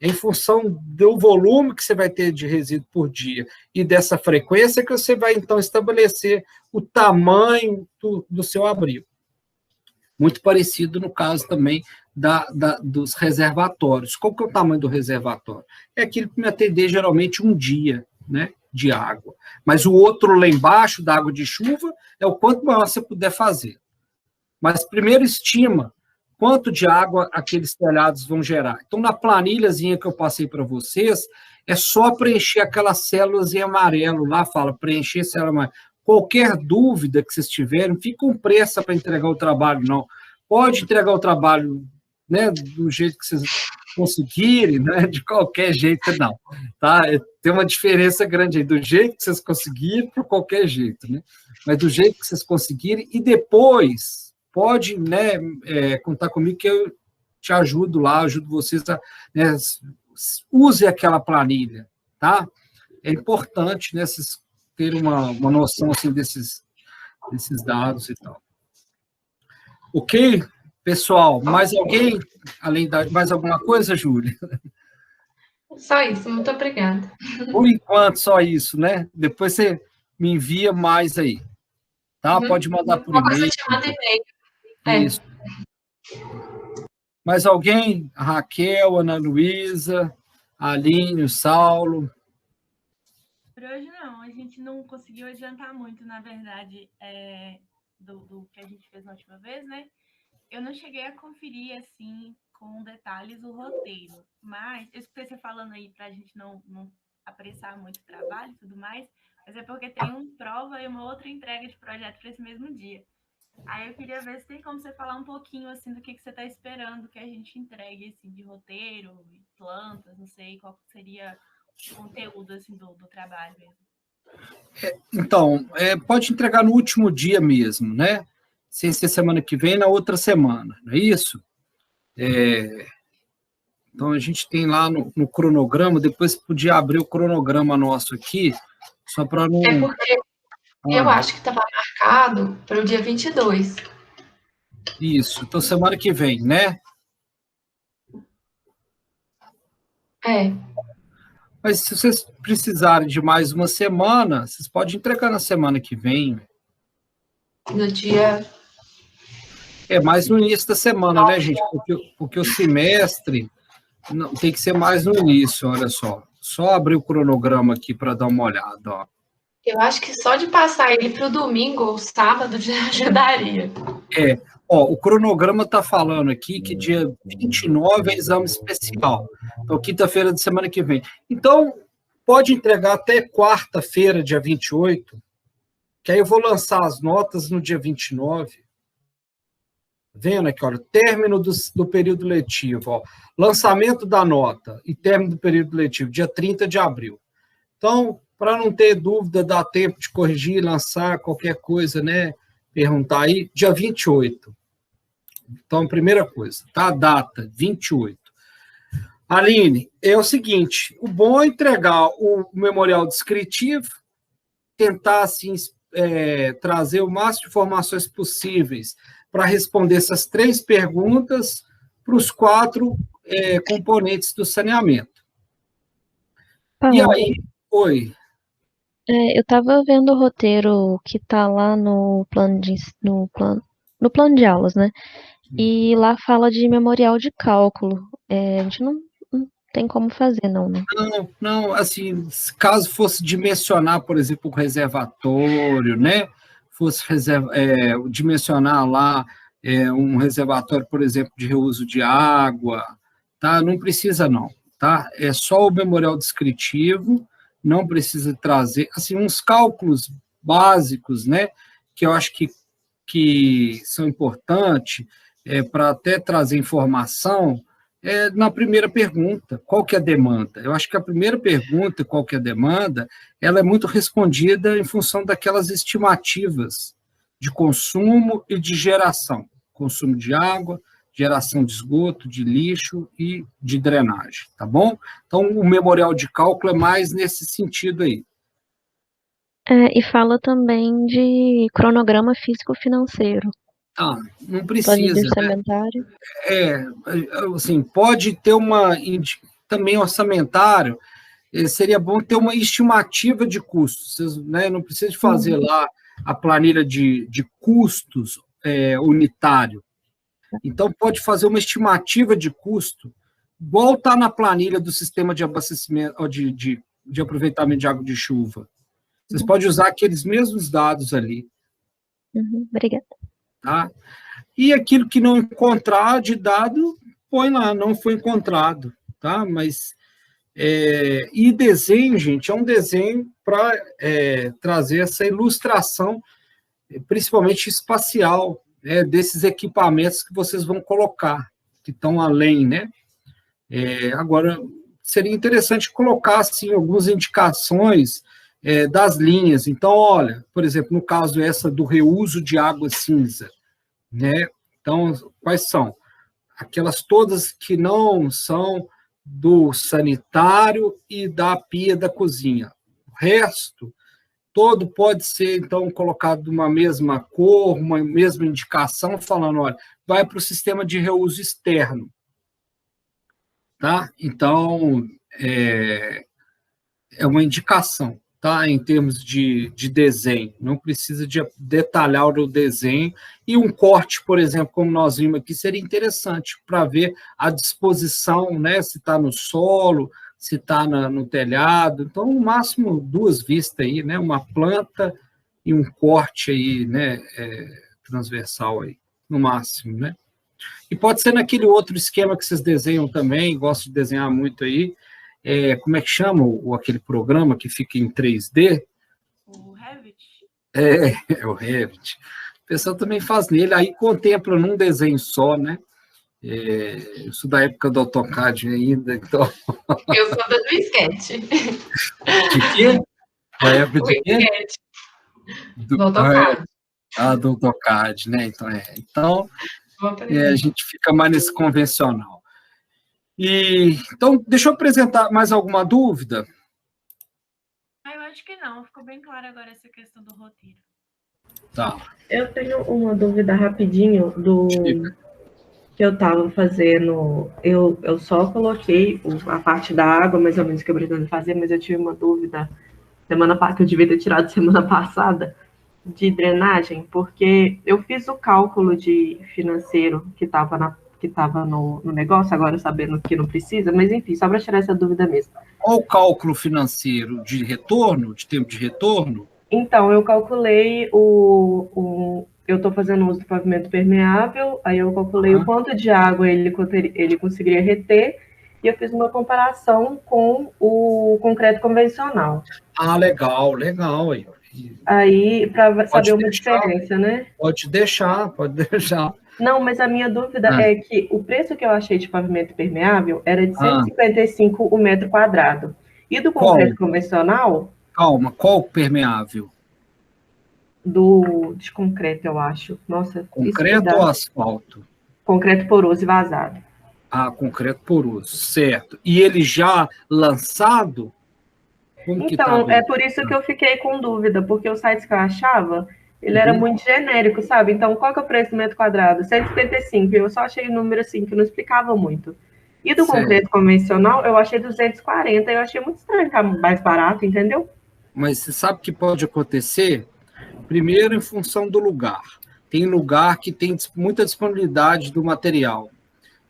Em função do volume que você vai ter de resíduo por dia e dessa frequência que você vai, então, estabelecer o tamanho do seu abrigo. Muito parecido no caso também dos reservatórios. Qual que é o tamanho do reservatório? É aquilo que me atender geralmente um dia, né, de água. Mas o outro lá embaixo, da água de chuva, é o quanto maior você puder fazer. Mas primeiro estima quanto de água aqueles telhados vão gerar. Então, na planilhazinha que eu passei para vocês, é só preencher aquelas células em amarelo. Lá fala, preencher célula amarela. Qualquer dúvida que vocês tiverem, não fique com pressa para entregar o trabalho, não. Pode entregar o trabalho, né, do jeito que vocês conseguirem, né, de qualquer jeito, não. Tá? Tem uma diferença grande aí, do jeito que vocês conseguirem para qualquer jeito, né? Mas do jeito que vocês conseguirem, e depois pode, né, contar comigo que eu te ajudo lá, ajudo vocês a, né, use aquela planilha, tá? É importante, né, vocês terem uma noção, assim, desses dados e tal. Ok? Pessoal, mais alguém? Mais alguma coisa, Júlia? Só isso, muito obrigada. Por enquanto, só isso, né? Depois você me envia mais aí, tá? Pode mandar por e-mail. Eu te mando e-mail. Isso. Mais alguém? A Raquel, a Ana Luísa, a Aline, o Saulo. Por hoje não, a gente não conseguiu adiantar muito, na verdade, do que a gente fez na última vez, né? Eu não cheguei a conferir, assim, com detalhes o roteiro, mas eu escutei você falando aí para a gente não apressar muito o trabalho e tudo mais, mas é porque tem uma prova e uma outra entrega de projeto para esse mesmo dia. Aí eu queria ver se tem como você falar um pouquinho, assim, do que você está esperando que a gente entregue, assim, de roteiro, plantas, não sei, qual seria o conteúdo, assim, do trabalho mesmo. Então, pode entregar no último dia mesmo, né? Sem ser semana que vem, na outra semana, não é isso? Então, a gente tem lá no cronograma, depois podia abrir o cronograma nosso aqui, só para não... É porque eu acho que estava marcado para o dia 22. Isso, então semana que vem, né? Mas se vocês precisarem de mais uma semana, vocês podem entregar na semana que vem. No dia... Mais no início da semana, né, gente? Porque o semestre não, tem que ser mais no início, olha só. Só abrir o cronograma aqui para dar uma olhada, ó. Eu acho que só de passar ele para o domingo ou sábado já ajudaria. O cronograma está falando aqui que dia 29 é exame especial. Então, quinta-feira da semana que vem. Então, pode entregar até quarta-feira, dia 28, que aí eu vou lançar as notas no dia 29. Vendo aqui, olha, término do período letivo, ó, lançamento da nota e término do período letivo, dia 30 de abril. Então, para não ter dúvida, dá tempo de corrigir, lançar qualquer coisa, né? Perguntar aí, dia 28. Então, primeira coisa, tá? Data, 28. Aline, é o seguinte, o bom é entregar o memorial descritivo, tentar, assim, trazer o máximo de informações possíveis para responder essas 3 perguntas para os 4 componentes do saneamento. E aí, oi. Eu estava vendo o roteiro que está lá no plano no plano de aulas, né? E lá fala de memorial de cálculo. A gente não tem como fazer, não, né? Não, assim, caso fosse dimensionar, por exemplo, o reservatório, né? Fosse dimensionar lá um reservatório, por exemplo, de reuso de água, tá? Não precisa, não, tá? É só o memorial descritivo, não precisa trazer, assim, uns cálculos básicos, né? Que eu acho que são importantes para até trazer informação. Na primeira pergunta, qual que é a demanda? Eu acho que a primeira pergunta, qual que é a demanda, ela é muito respondida em função daquelas estimativas de consumo e de geração. Consumo de água, geração de esgoto, de lixo e de drenagem, tá bom? Então, o memorial de cálculo é mais nesse sentido aí. E fala também de cronograma físico-financeiro. Não Plano de precisa, né? orçamentário. Assim, pode ter também orçamentário, seria bom ter uma estimativa de custos, vocês, né, não precisa de fazer lá a planilha de custos unitário. Então, pode fazer uma estimativa de custo, igual está na planilha do sistema de abastecimento, de aproveitamento de água de chuva. Vocês podem usar aqueles mesmos dados ali. Obrigada. Tá? E aquilo que não encontrar de dado, põe lá, não foi encontrado, tá? Mas, e desenho, gente, é um desenho para trazer essa ilustração, principalmente espacial, desses equipamentos que vocês vão colocar, que estão além, né? Agora, seria interessante colocar, assim, algumas indicações das linhas. Então, olha, por exemplo, no caso essa do reuso de água cinza, né? Então, quais são? Aquelas todas que não são do sanitário e da pia da cozinha. O resto, todo pode ser, então, colocado numa mesma cor, uma mesma indicação, falando, olha, vai para o sistema de reuso externo. Tá? Então, é uma indicação, tá? Em termos de desenho, não precisa de detalhar o desenho, e um corte, por exemplo, como nós vimos aqui, seria interessante para ver a disposição, né? Se está no solo, se está no telhado, então, no máximo, 2 vistas aí, né? Uma planta e um corte aí, né? Transversal aí, no máximo, né? E pode ser naquele outro esquema que vocês desenham também, gosto de desenhar muito aí, como é que chama aquele programa que fica em 3D? O Revit? O Revit. O pessoal também faz nele, aí contempla num desenho só, né? Eu sou da época do AutoCAD ainda, então... Eu sou do sketch. De quê? Da época de quê? Do AutoCAD. Do AutoCAD, né? Então, a gente fica mais nesse convencional. Então, deixa eu apresentar mais alguma dúvida? Eu acho que não, ficou bem claro agora essa questão do roteiro. Tá. Eu tenho uma dúvida rapidinho que eu estava fazendo. Eu só coloquei a parte da água, mais ou menos, que eu pretendo fazer, mas eu tive uma dúvida que eu devia ter tirado semana passada, de drenagem, porque eu fiz o cálculo de financeiro que estava no negócio, agora sabendo que não precisa, mas enfim, só para tirar essa dúvida mesmo. Qual o cálculo financeiro de retorno, de tempo de retorno? Então, eu calculei eu estou fazendo uso do pavimento permeável, aí eu calculei o quanto de água ele conseguiria reter, e eu fiz uma comparação com o concreto convencional. Legal. Aí, para saber uma diferença, né? Pode deixar. Não, mas a minha dúvida é que o preço que eu achei de pavimento permeável era de 155 o metro quadrado. E do concreto convencional... Calma, qual permeável? De concreto, eu acho. Nossa, concreto ou asfalto? Concreto poroso e vazado. Concreto poroso, certo. E ele já lançado? Então, é por isso que eu fiquei com dúvida, porque os sites que eu achava, ele era muito genérico, sabe? Então, qual que é o preço do metro quadrado? 175, eu só achei o número assim, que não explicava muito. E do concreto convencional, eu achei 240, eu achei muito estranho ficar mais barato, entendeu? Mas você sabe o que pode acontecer? Primeiro, em função do lugar. tem lugar que tem muita disponibilidade do material.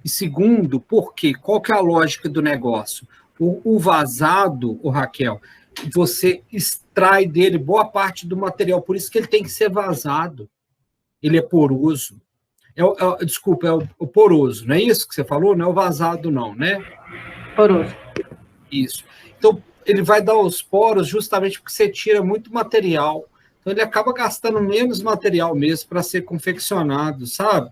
E segundo, por quê? Qual que é a lógica do negócio? O vazado, o Raquel, você extrai dele boa parte do material, por isso que ele tem que ser vazado. Ele é poroso. Desculpa, é o poroso, não é isso que você falou? Não é o vazado, não, né? Poroso. Isso. Então, ele vai dar os poros justamente porque você tira muito material. Então, ele acaba gastando menos material mesmo para ser confeccionado, sabe?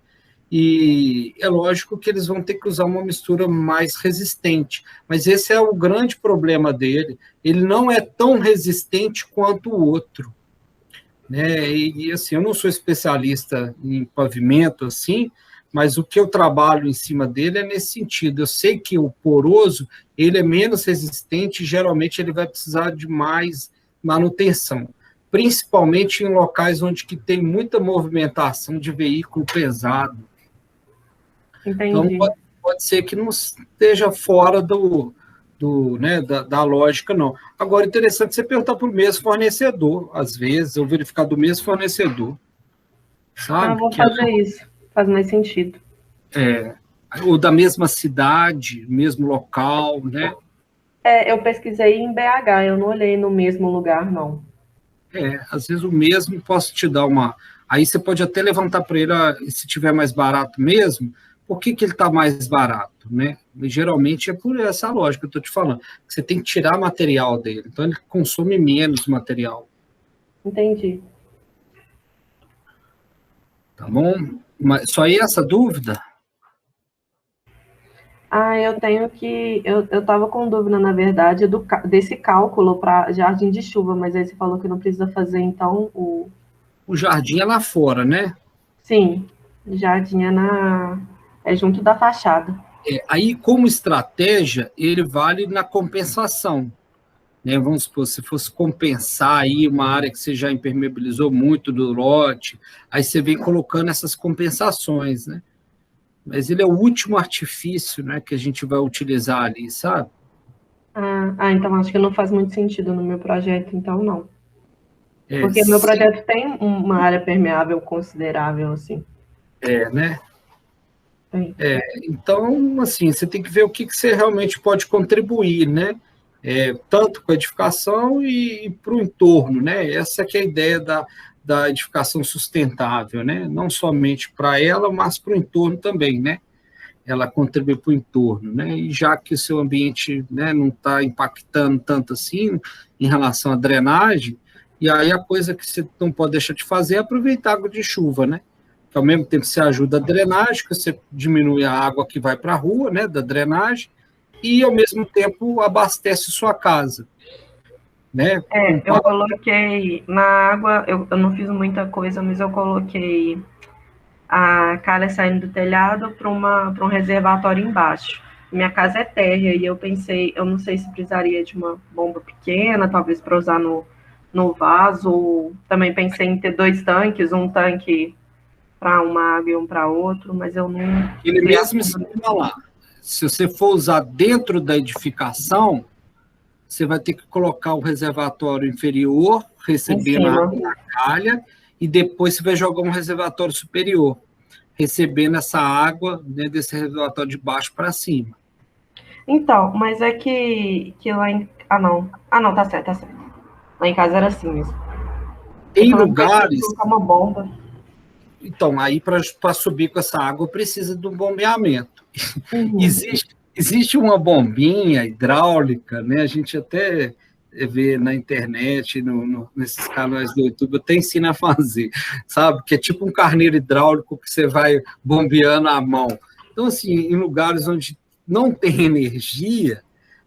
E é lógico que eles vão ter que usar uma mistura mais resistente. Mas esse é o grande problema dele. Ele não é tão resistente quanto o outro. Né? E assim, eu não sou especialista em pavimento, assim, mas o que eu trabalho em cima dele é nesse sentido. Eu sei que o poroso, ele é menos resistente e geralmente ele vai precisar de mais manutenção, principalmente em locais onde que tem muita movimentação de veículo pesado. Entendi. Então, pode ser que não esteja fora né, da lógica, não. Agora, interessante você perguntar para o mesmo fornecedor, às vezes, ou verificar do mesmo fornecedor. Sabe? Vou fazer isso. Faz mais sentido. Ou da mesma cidade, mesmo local, né? Eu pesquisei em BH, eu não olhei no mesmo lugar, não. Às vezes o mesmo posso te dar uma... Aí você pode até levantar para ele, se tiver mais barato mesmo, por que ele está mais barato, né? E, geralmente é por essa lógica que eu estou te falando, que você tem que tirar material dele, então ele consome menos material. Entendi. Tá bom? Mas só aí essa dúvida? Eu tenho que... Eu estava com dúvida, na verdade, desse cálculo para jardim de chuva, mas aí você falou que não precisa fazer, então, O jardim é lá fora, né? Sim, jardim é junto da fachada. Aí, como estratégia, ele vale na compensação. Né? Vamos supor, se fosse compensar aí uma área que você já impermeabilizou muito do lote, aí você vem colocando essas compensações, né? Mas ele é o último artifício, né, que a gente vai utilizar ali, sabe? Então acho que não faz muito sentido no meu projeto, então não. Porque sim. meu projeto tem uma área permeável considerável, assim. Né? Tem. Então, assim, você tem que ver o que você realmente pode contribuir, né? Tanto com a edificação e para o entorno, né? Essa que é a ideia da edificação sustentável, né? Não somente para ela, mas para o entorno também, né? Ela contribui para o entorno, né? E já que o seu ambiente, né, não está impactando tanto assim em relação à drenagem, e aí a coisa que você não pode deixar de fazer é aproveitar a água de chuva, né? Que ao mesmo tempo você ajuda a drenagem, que você diminui a água que vai para a rua, né, da drenagem, e ao mesmo tempo abastece sua casa. Né? Eu coloquei na água, eu não fiz muita coisa, mas eu coloquei a calha saindo do telhado para um reservatório embaixo. Minha casa é térrea e eu pensei, eu não sei se precisaria de uma bomba pequena, talvez para usar no vaso. Também pensei em ter 2 tanques, um tanque para uma água e um para outro, mas eu não... Ele mesmo esquema lá. Se você for usar dentro da edificação, você vai ter que colocar o reservatório inferior, recebendo a água da calha, e depois você vai jogar um reservatório superior, recebendo essa água, né, desse reservatório de baixo para cima. Então, mas é que lá em... não, tá certo. Lá em casa era assim mesmo. Tem lugares... Colocar uma bomba. Então, aí para subir com essa água precisa de um bombeamento. Uhum. Existe uma bombinha hidráulica, né? A gente até vê na internet, nesses canais do YouTube, até ensina a fazer, sabe? Que é tipo um carneiro hidráulico que você vai bombeando à mão. Então, assim, em lugares onde não tem energia,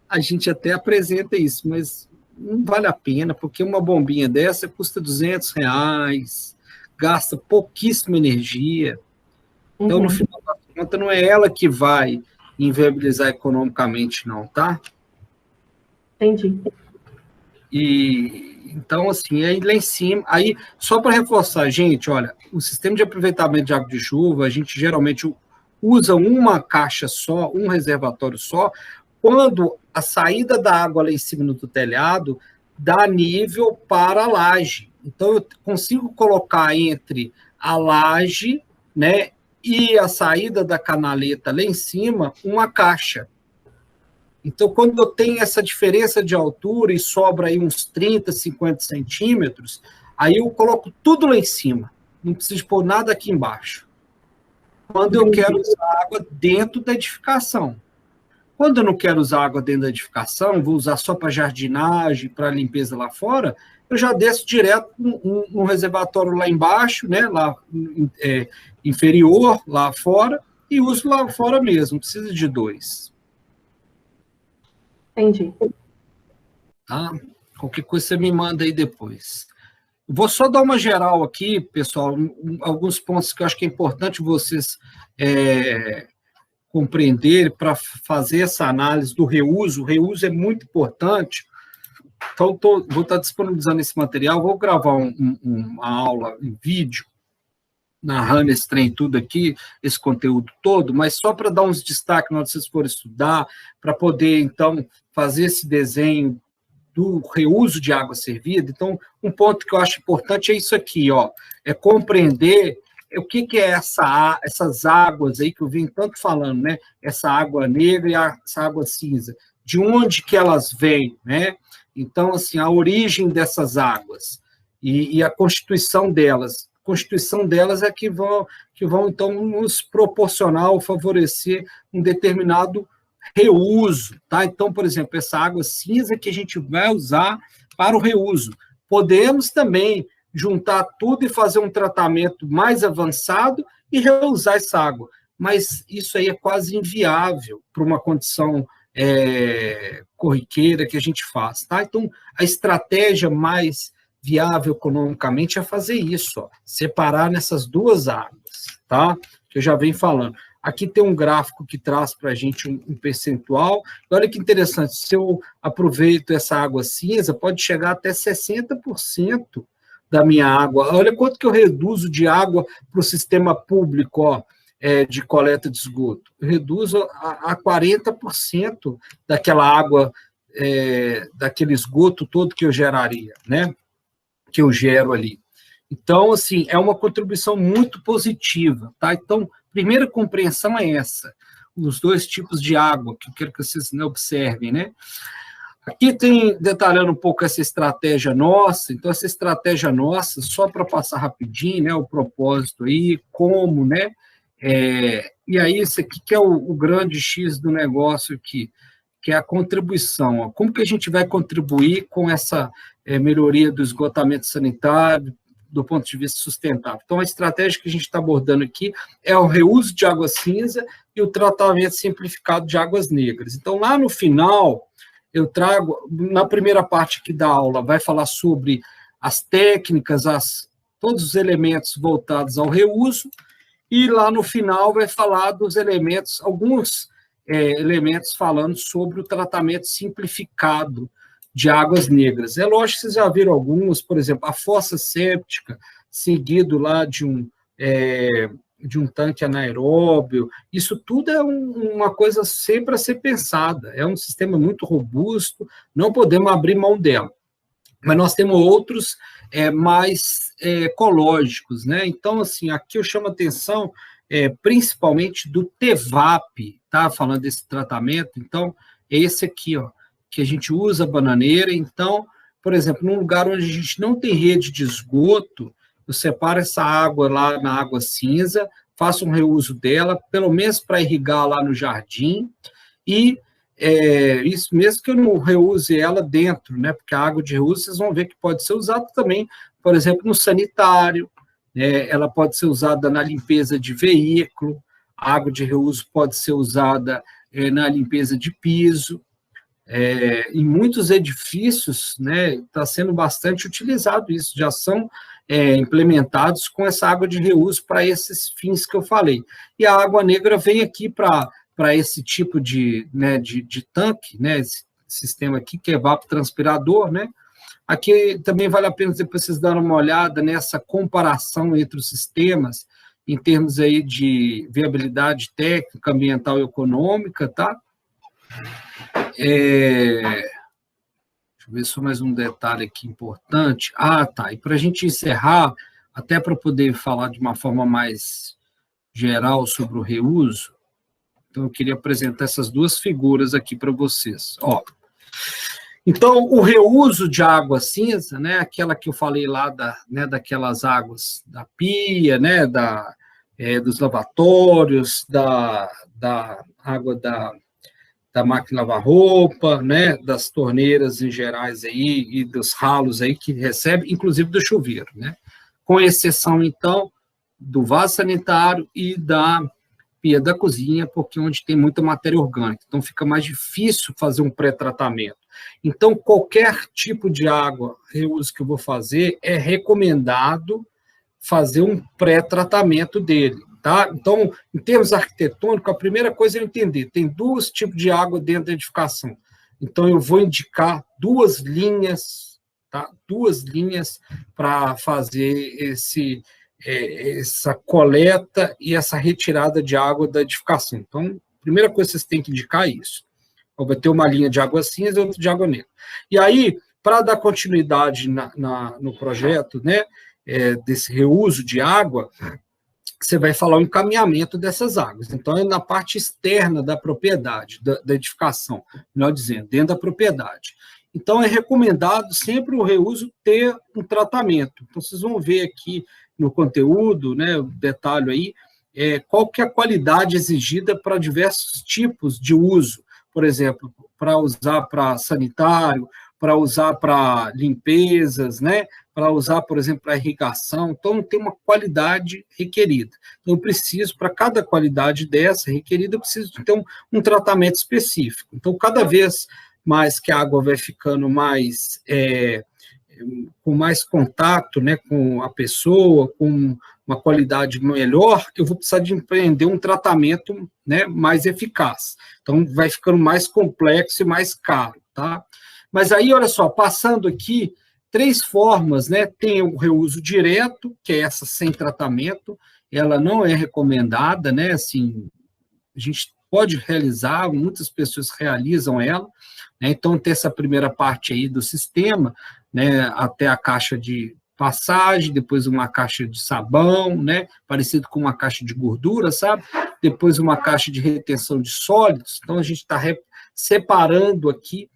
a gente até apresenta isso, mas não vale a pena, porque uma bombinha dessa custa R$200, gasta pouquíssima energia. Então, no final da conta, não é ela que vai inviabilizar economicamente, não, tá? Entendi. E, então, assim, aí lá em cima... Aí, só para reforçar, gente, olha, o sistema de aproveitamento de água de chuva, a gente geralmente usa uma caixa só, um reservatório só, quando a saída da água lá em cima do telhado dá nível para a laje. Então, eu consigo colocar entre a laje, né, e a saída da canaleta lá em cima, uma caixa. Então, quando eu tenho essa diferença de altura e sobra aí uns 30, 50 centímetros, aí eu coloco tudo lá em cima. Não preciso pôr nada aqui embaixo. Quando eu quero usar água dentro da edificação. Quando eu não quero usar água dentro da edificação, vou usar só para jardinagem, para limpeza lá fora, eu já desço direto no reservatório lá embaixo, né, lá inferior, lá fora, e uso lá fora mesmo, não precisa de dois. Entendi. Tá? Qualquer coisa você me manda aí depois. Vou só dar uma geral aqui, pessoal, alguns pontos que eu acho que é importante vocês compreender para fazer essa análise do reuso. O reuso é muito importante. Então, vou estar disponibilizando esse material, vou gravar uma aula em vídeo, narrando esse trem tudo aqui, esse conteúdo todo, mas só para dar uns destaques na hora que vocês forem estudar, para poder, então, fazer esse desenho do reuso de água servida. Então, um ponto que eu acho importante é isso aqui, ó, é compreender o que é essas águas aí que eu venho tanto falando, né? Essa água negra e essa água cinza. De onde que elas vêm, né? Então, assim, a origem dessas águas e a constituição delas. A constituição delas é que vão então, nos proporcionar ou favorecer um determinado reuso, tá? Então, por exemplo, essa água cinza que a gente vai usar para o reuso. Podemos também juntar tudo e fazer um tratamento mais avançado e reusar essa água. Mas isso aí é quase inviável para uma condição corriqueira que a gente faz, tá? Então, a estratégia mais viável economicamente é fazer isso, ó, separar nessas duas águas, tá? Que eu já venho falando. Aqui tem um gráfico que traz para a gente um percentual. Olha que interessante, se eu aproveito essa água cinza, pode chegar até 60% da minha água. Olha quanto que eu reduzo de água para o sistema público, ó, de coleta de esgoto. Eu reduzo a 40% daquela água, daquele esgoto todo que eu geraria, né? Que eu gero ali. Então, assim, é uma contribuição muito positiva, tá? Então, primeira compreensão é essa, os dois tipos de água, que eu quero que vocês observem, né? Aqui tem, detalhando um pouco essa estratégia nossa, então essa estratégia nossa, só para passar rapidinho, né, o propósito aí, como, né, e aí esse aqui que é o grande X do negócio aqui, que é a contribuição, ó. Como que a gente vai contribuir com essa melhoria do esgotamento sanitário, do ponto de vista sustentável? Então, a estratégia que a gente está abordando aqui é o reuso de água cinza e o tratamento simplificado de águas negras. Então, lá no final, eu trago, na primeira parte aqui da aula, vai falar sobre as técnicas, todos os elementos voltados ao reuso, e lá no final vai falar dos elementos, alguns elementos falando sobre o tratamento simplificado de águas negras. É lógico que vocês já viram alguns, por exemplo, a fossa séptica, seguido lá de um tanque anaeróbio, isso tudo é uma coisa sempre a ser pensada, é um sistema muito robusto, não podemos abrir mão dela. Mas nós temos outros mais ecológicos, né? Então, assim, aqui eu chamo a atenção principalmente do TEVAP, tá? Falando desse tratamento, então, é esse aqui, ó, que a gente usa a bananeira. Então, por exemplo, num lugar onde a gente não tem rede de esgoto, eu separo essa água lá na água cinza, faço um reuso dela, pelo menos para irrigar lá no jardim, e isso mesmo que eu não reuse ela dentro, né? Porque a água de reuso, vocês vão ver que pode ser usada também, por exemplo, no sanitário, ela pode ser usada na limpeza de veículo, a água de reuso pode ser usada na limpeza de piso. Em muitos edifícios, né, está sendo bastante utilizado isso, já são implementados com essa água de reuso para esses fins que eu falei. E a água negra vem aqui para esse tipo de tanque, né, esse sistema aqui, que é evapotranspirador, né. Aqui também vale a pena depois vocês darem uma olhada nessa comparação entre os sistemas, em termos aí de viabilidade técnica, ambiental e econômica, tá? Deixa eu ver só mais um detalhe aqui importante. Ah, tá. E para a gente encerrar, até para poder falar de uma forma mais geral sobre o reuso, então eu queria apresentar essas duas figuras aqui para vocês. Ó, então, o reuso de água cinza, né, aquela que eu falei lá, daquelas águas da pia, né, dos lavatórios, da água da máquina de lavar roupa, né, das torneiras em gerais aí, e dos ralos aí que recebe, inclusive do chuveiro, né, com exceção, então, do vaso sanitário e da pia da cozinha, porque é onde tem muita matéria orgânica, então fica mais difícil fazer um pré-tratamento. Então, qualquer tipo de água reuso que eu vou fazer, é recomendado fazer um pré-tratamento dele, tá? Então, em termos arquitetônicos, a primeira coisa é entender, tem dois tipos de água dentro da edificação. Então, eu vou indicar duas linhas, tá? Duas linhas para fazer essa coleta e essa retirada de água da edificação. Então, a primeira coisa que vocês têm que indicar é isso. Então, vai ter uma linha de água cinza e outra de água negra. E aí, para dar continuidade no projeto, né, desse reuso de água, você vai falar o encaminhamento dessas águas. Então, é na parte externa da propriedade, da edificação, melhor dizendo, dentro da propriedade. Então, é recomendado sempre o reuso ter um tratamento. Então, vocês vão ver aqui no conteúdo, né, o detalhe aí, qual que é a qualidade exigida para diversos tipos de uso. Por exemplo, para usar para sanitário, para usar para limpezas, né, para usar, por exemplo, para irrigação. Então, tem uma qualidade requerida. Então, eu preciso, para cada qualidade dessa requerida, eu preciso ter um tratamento específico. Então, cada vez mais que a água vai ficando mais, com mais contato, né, com a pessoa, com uma qualidade melhor, eu vou precisar de empreender um tratamento, né, mais eficaz. Então, vai ficando mais complexo e mais caro, tá? Mas aí, olha só, passando aqui, 3 formas, né? Tem o reuso direto, que é essa sem tratamento, ela não é recomendada, né? Assim, a gente pode realizar, muitas pessoas realizam ela, né? Então, tem essa primeira parte aí do sistema, né? Até a caixa de passagem, depois uma caixa de sabão, né? Parecido com uma caixa de gordura, sabe? Depois uma caixa de retenção de sólidos. Então, a gente está separando aqui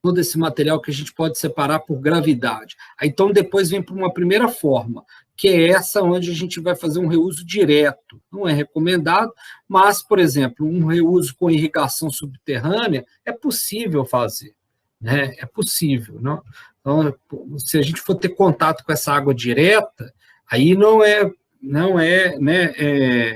todo esse material que a gente pode separar por gravidade. Aí, então, depois vem para uma primeira forma, que é essa onde a gente vai fazer um reuso direto. Não é recomendado, mas, por exemplo, um reuso com irrigação subterrânea é possível fazer, né? É possível, não? Então, se a gente for ter contato com essa água direta, aí não é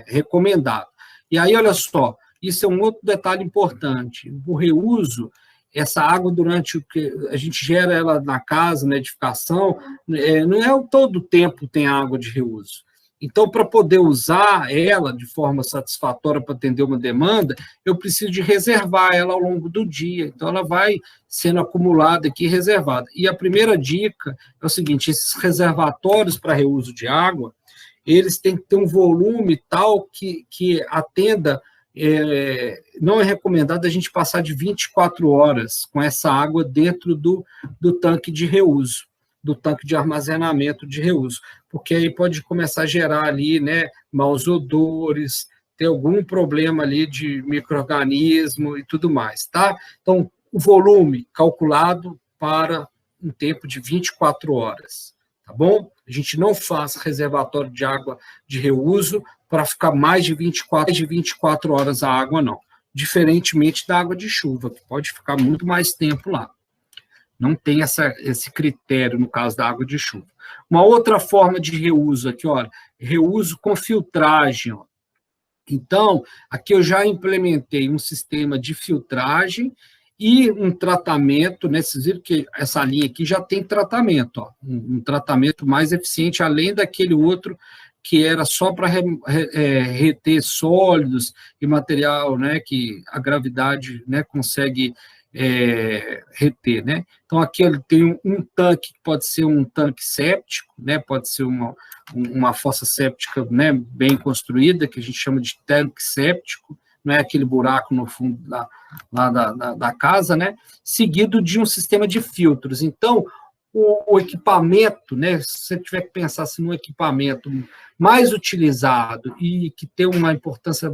recomendado. E aí, olha só, isso é um outro detalhe importante. O reuso, essa água, durante o que a gente gera ela na casa, na edificação, não é todo o tempo tem água de reuso. Então, para poder usar ela de forma satisfatória para atender uma demanda, eu preciso de reservar ela ao longo do dia. Então, ela vai sendo acumulada aqui e reservada. E a primeira dica é o seguinte, esses reservatórios para reuso de água, eles têm que ter um volume tal que atenda. Não é recomendado a gente passar de 24 horas com essa água dentro do tanque de reuso, do tanque de armazenamento de reuso, porque aí pode começar a gerar ali, né, maus odores, ter algum problema ali de micro-organismo e tudo mais, tá? Então, o volume calculado para um tempo de 24 horas, tá bom? A gente não faz reservatório de água de reuso para ficar mais de 24 horas a água, não. Diferentemente da água de chuva, que pode ficar muito mais tempo lá. Não tem esse critério no caso da água de chuva. Uma outra forma de reuso aqui, olha, reuso com filtragem. Ó. Então, aqui eu já implementei um sistema de filtragem e um tratamento, né? Vocês viram que essa linha aqui já tem tratamento, ó, um tratamento mais eficiente, além daquele outro que era só para reter sólidos e material, né, que a gravidade, né, consegue reter, né? Então, aqui ele tem um tanque, que pode ser um tanque séptico, né, pode ser uma fossa séptica, né, bem construída, que a gente chama de tanque séptico, não é aquele buraco no fundo da casa, né, seguido de um sistema de filtros. Então, o equipamento, né, se você tiver que pensar assim, num equipamento mais utilizado e que tem uma importância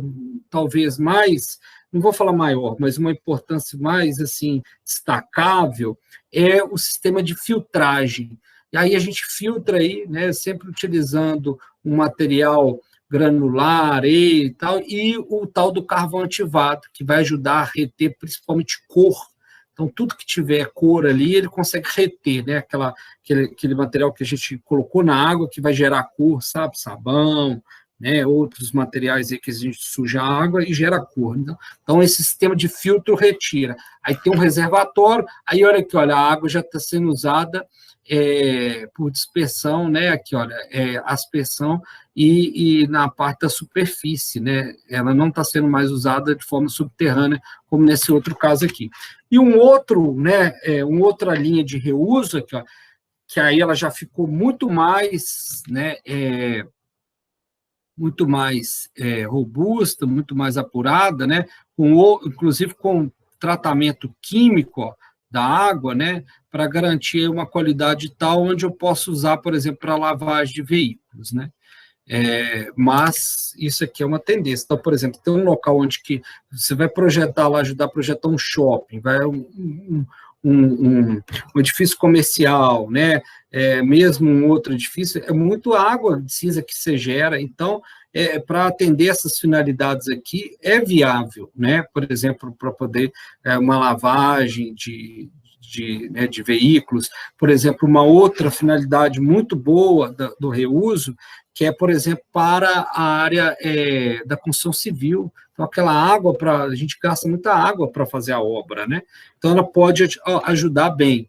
talvez mais, não vou falar maior, mas uma importância mais assim destacável, é o sistema de filtragem. E aí a gente filtra aí, né, sempre utilizando um material granular, areia e tal, e o tal do carvão ativado, que vai ajudar a reter principalmente cor. Então, tudo que tiver cor ali, ele consegue reter, né? Aquele material que a gente colocou na água, que vai gerar cor, sabe? Sabão, né? Outros materiais aí que a gente suja a água e gera cor. Então, esse sistema de filtro retira. Aí tem um reservatório, aí olha aqui, olha, a água já está sendo usada por dispersão, né? Aqui, olha, aspersão e na parte da superfície, né? Ela não está sendo mais usada de forma subterrânea, como nesse outro caso aqui. E um outro, né? Uma outra linha de reuso aqui, ó, que aí ela já ficou muito mais, né? Muito mais robusta, muito mais apurada, né? Inclusive com tratamento químico, ó, da água, né, para garantir uma qualidade tal onde eu posso usar, por exemplo, para lavagem de veículos, né? Mas isso aqui é uma tendência. Então, por exemplo, tem um local onde que você vai projetar lá, ajudar a projetar um shopping, vai um edifício comercial, né? Mesmo um outro edifício, é muito água cinza que você gera, então, para atender essas finalidades aqui, é viável, né? Por exemplo, para poder uma lavagem de veículos, por exemplo, uma outra finalidade muito boa do reuso, que é, por exemplo, para a área da construção civil. Então, aquela água, a gente gasta muita água para fazer a obra, né? Então, ela pode ajudar bem.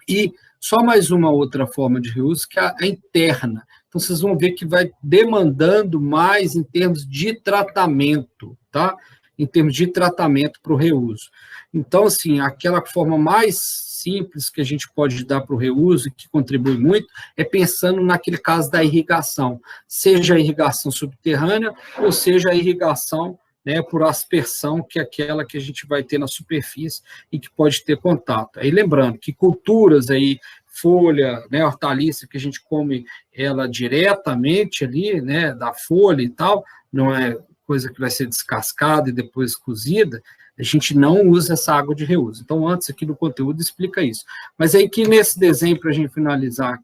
E só mais uma outra forma de reuso, que é a interna. Então, vocês vão ver que vai demandando mais em termos de tratamento, tá? Em termos de tratamento para o reuso. Então, assim, aquela forma mais simples que a gente pode dar para o reuso e que contribui muito é pensando naquele caso da irrigação, seja a irrigação subterrânea ou seja a irrigação, né, por aspersão, que é aquela que a gente vai ter na superfície e que pode ter contato. Aí lembrando que culturas aí, folha, né, hortaliça, que a gente come ela diretamente ali, né, da folha e tal, não é coisa que vai ser descascada e depois cozida, a gente não usa essa água de reuso. Então, antes aqui do conteúdo explica isso. Mas aí que nesse desenho, para a gente finalizar,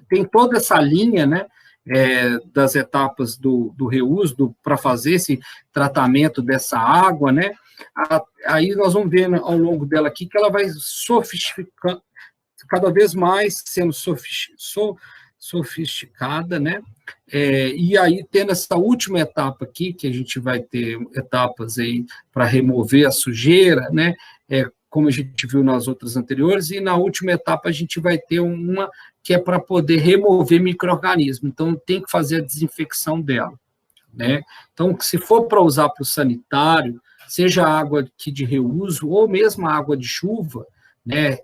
tem toda essa linha, né, das etapas do reuso, para fazer esse tratamento dessa água, né, aí nós vamos ver ao longo dela aqui que ela vai sofisticando, cada vez mais sendo sofisticada, né? E aí, tendo essa última etapa aqui, que a gente vai ter etapas aí para remover a sujeira, né? Como a gente viu nas outras anteriores, e na última etapa a gente vai ter uma que é para poder remover micro-organismos, então tem que fazer a desinfecção dela, né? Então, se for para usar para o sanitário, seja água aqui de reuso, ou mesmo a água de chuva, né?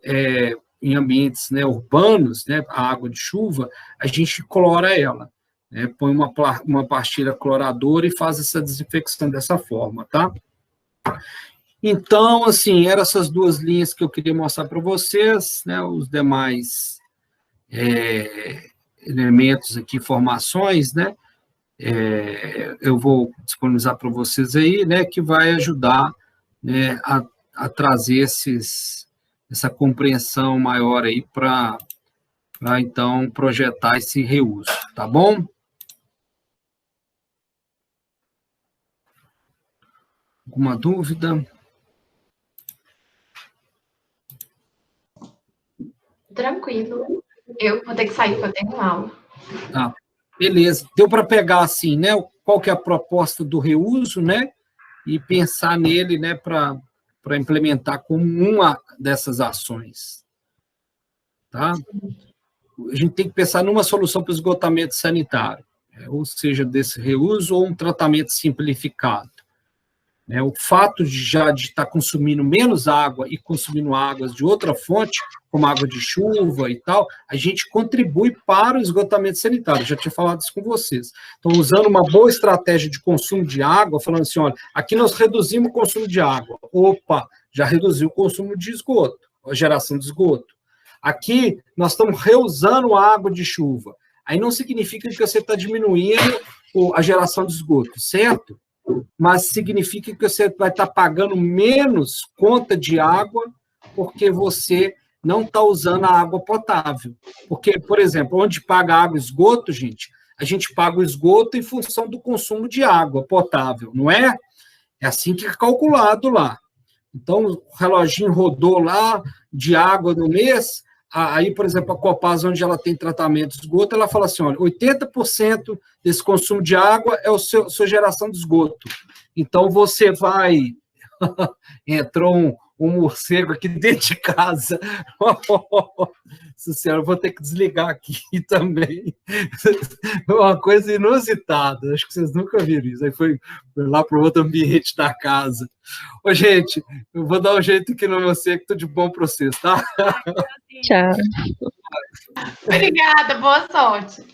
Em ambientes, né, urbanos, né, a água de chuva, a gente clora ela, né, põe uma pastilha cloradora e faz essa desinfecção dessa forma, tá? Então, assim, eram essas duas linhas que eu queria mostrar para vocês, né, os demais elementos aqui, informações, né, eu vou disponibilizar para vocês aí, né, que vai ajudar, né, a trazer essa compreensão maior aí para então projetar esse reuso, tá bom? Alguma dúvida? Tranquilo. Eu vou ter que sair, porque eu tenho aula. Tá, beleza. Deu para pegar assim, né? Qual que é a proposta do reuso, né? E pensar nele, né? Para implementar como uma dessas ações, tá? A gente tem que pensar numa solução para o esgotamento sanitário, ou seja, desse reuso ou um tratamento simplificado. O fato de estar consumindo menos água e consumindo águas de outra fonte, como água de chuva e tal, a gente contribui para o esgotamento sanitário. Eu já tinha falado isso com vocês. Então, usando uma boa estratégia de consumo de água, falando assim, olha, aqui nós reduzimos o consumo de água. Opa, já reduziu o consumo de esgoto, a geração de esgoto. Aqui, nós estamos reusando a água de chuva. Aí não significa que você está diminuindo a geração de esgoto, certo? Mas significa que você vai estar pagando menos conta de água porque você não está usando a água potável. Porque, por exemplo, onde paga água e esgoto, gente, a gente paga o esgoto em função do consumo de água potável, não é? É assim que é calculado lá. Então, o reloginho rodou lá de água no mês, aí, por exemplo, a Copasa, onde ela tem tratamento de esgoto, ela fala assim, olha, 80% desse consumo de água é a sua geração de esgoto. Então, você vai... Entrou um morcego aqui dentro de casa. Senhora, eu vou ter que desligar aqui também. Uma coisa inusitada. Acho que vocês nunca viram isso. Aí foi lá para o outro ambiente da casa. Ô, gente, eu vou dar um jeito aqui no meu seco. Tudo de bom para vocês, tá? Tchau. Obrigada, boa sorte.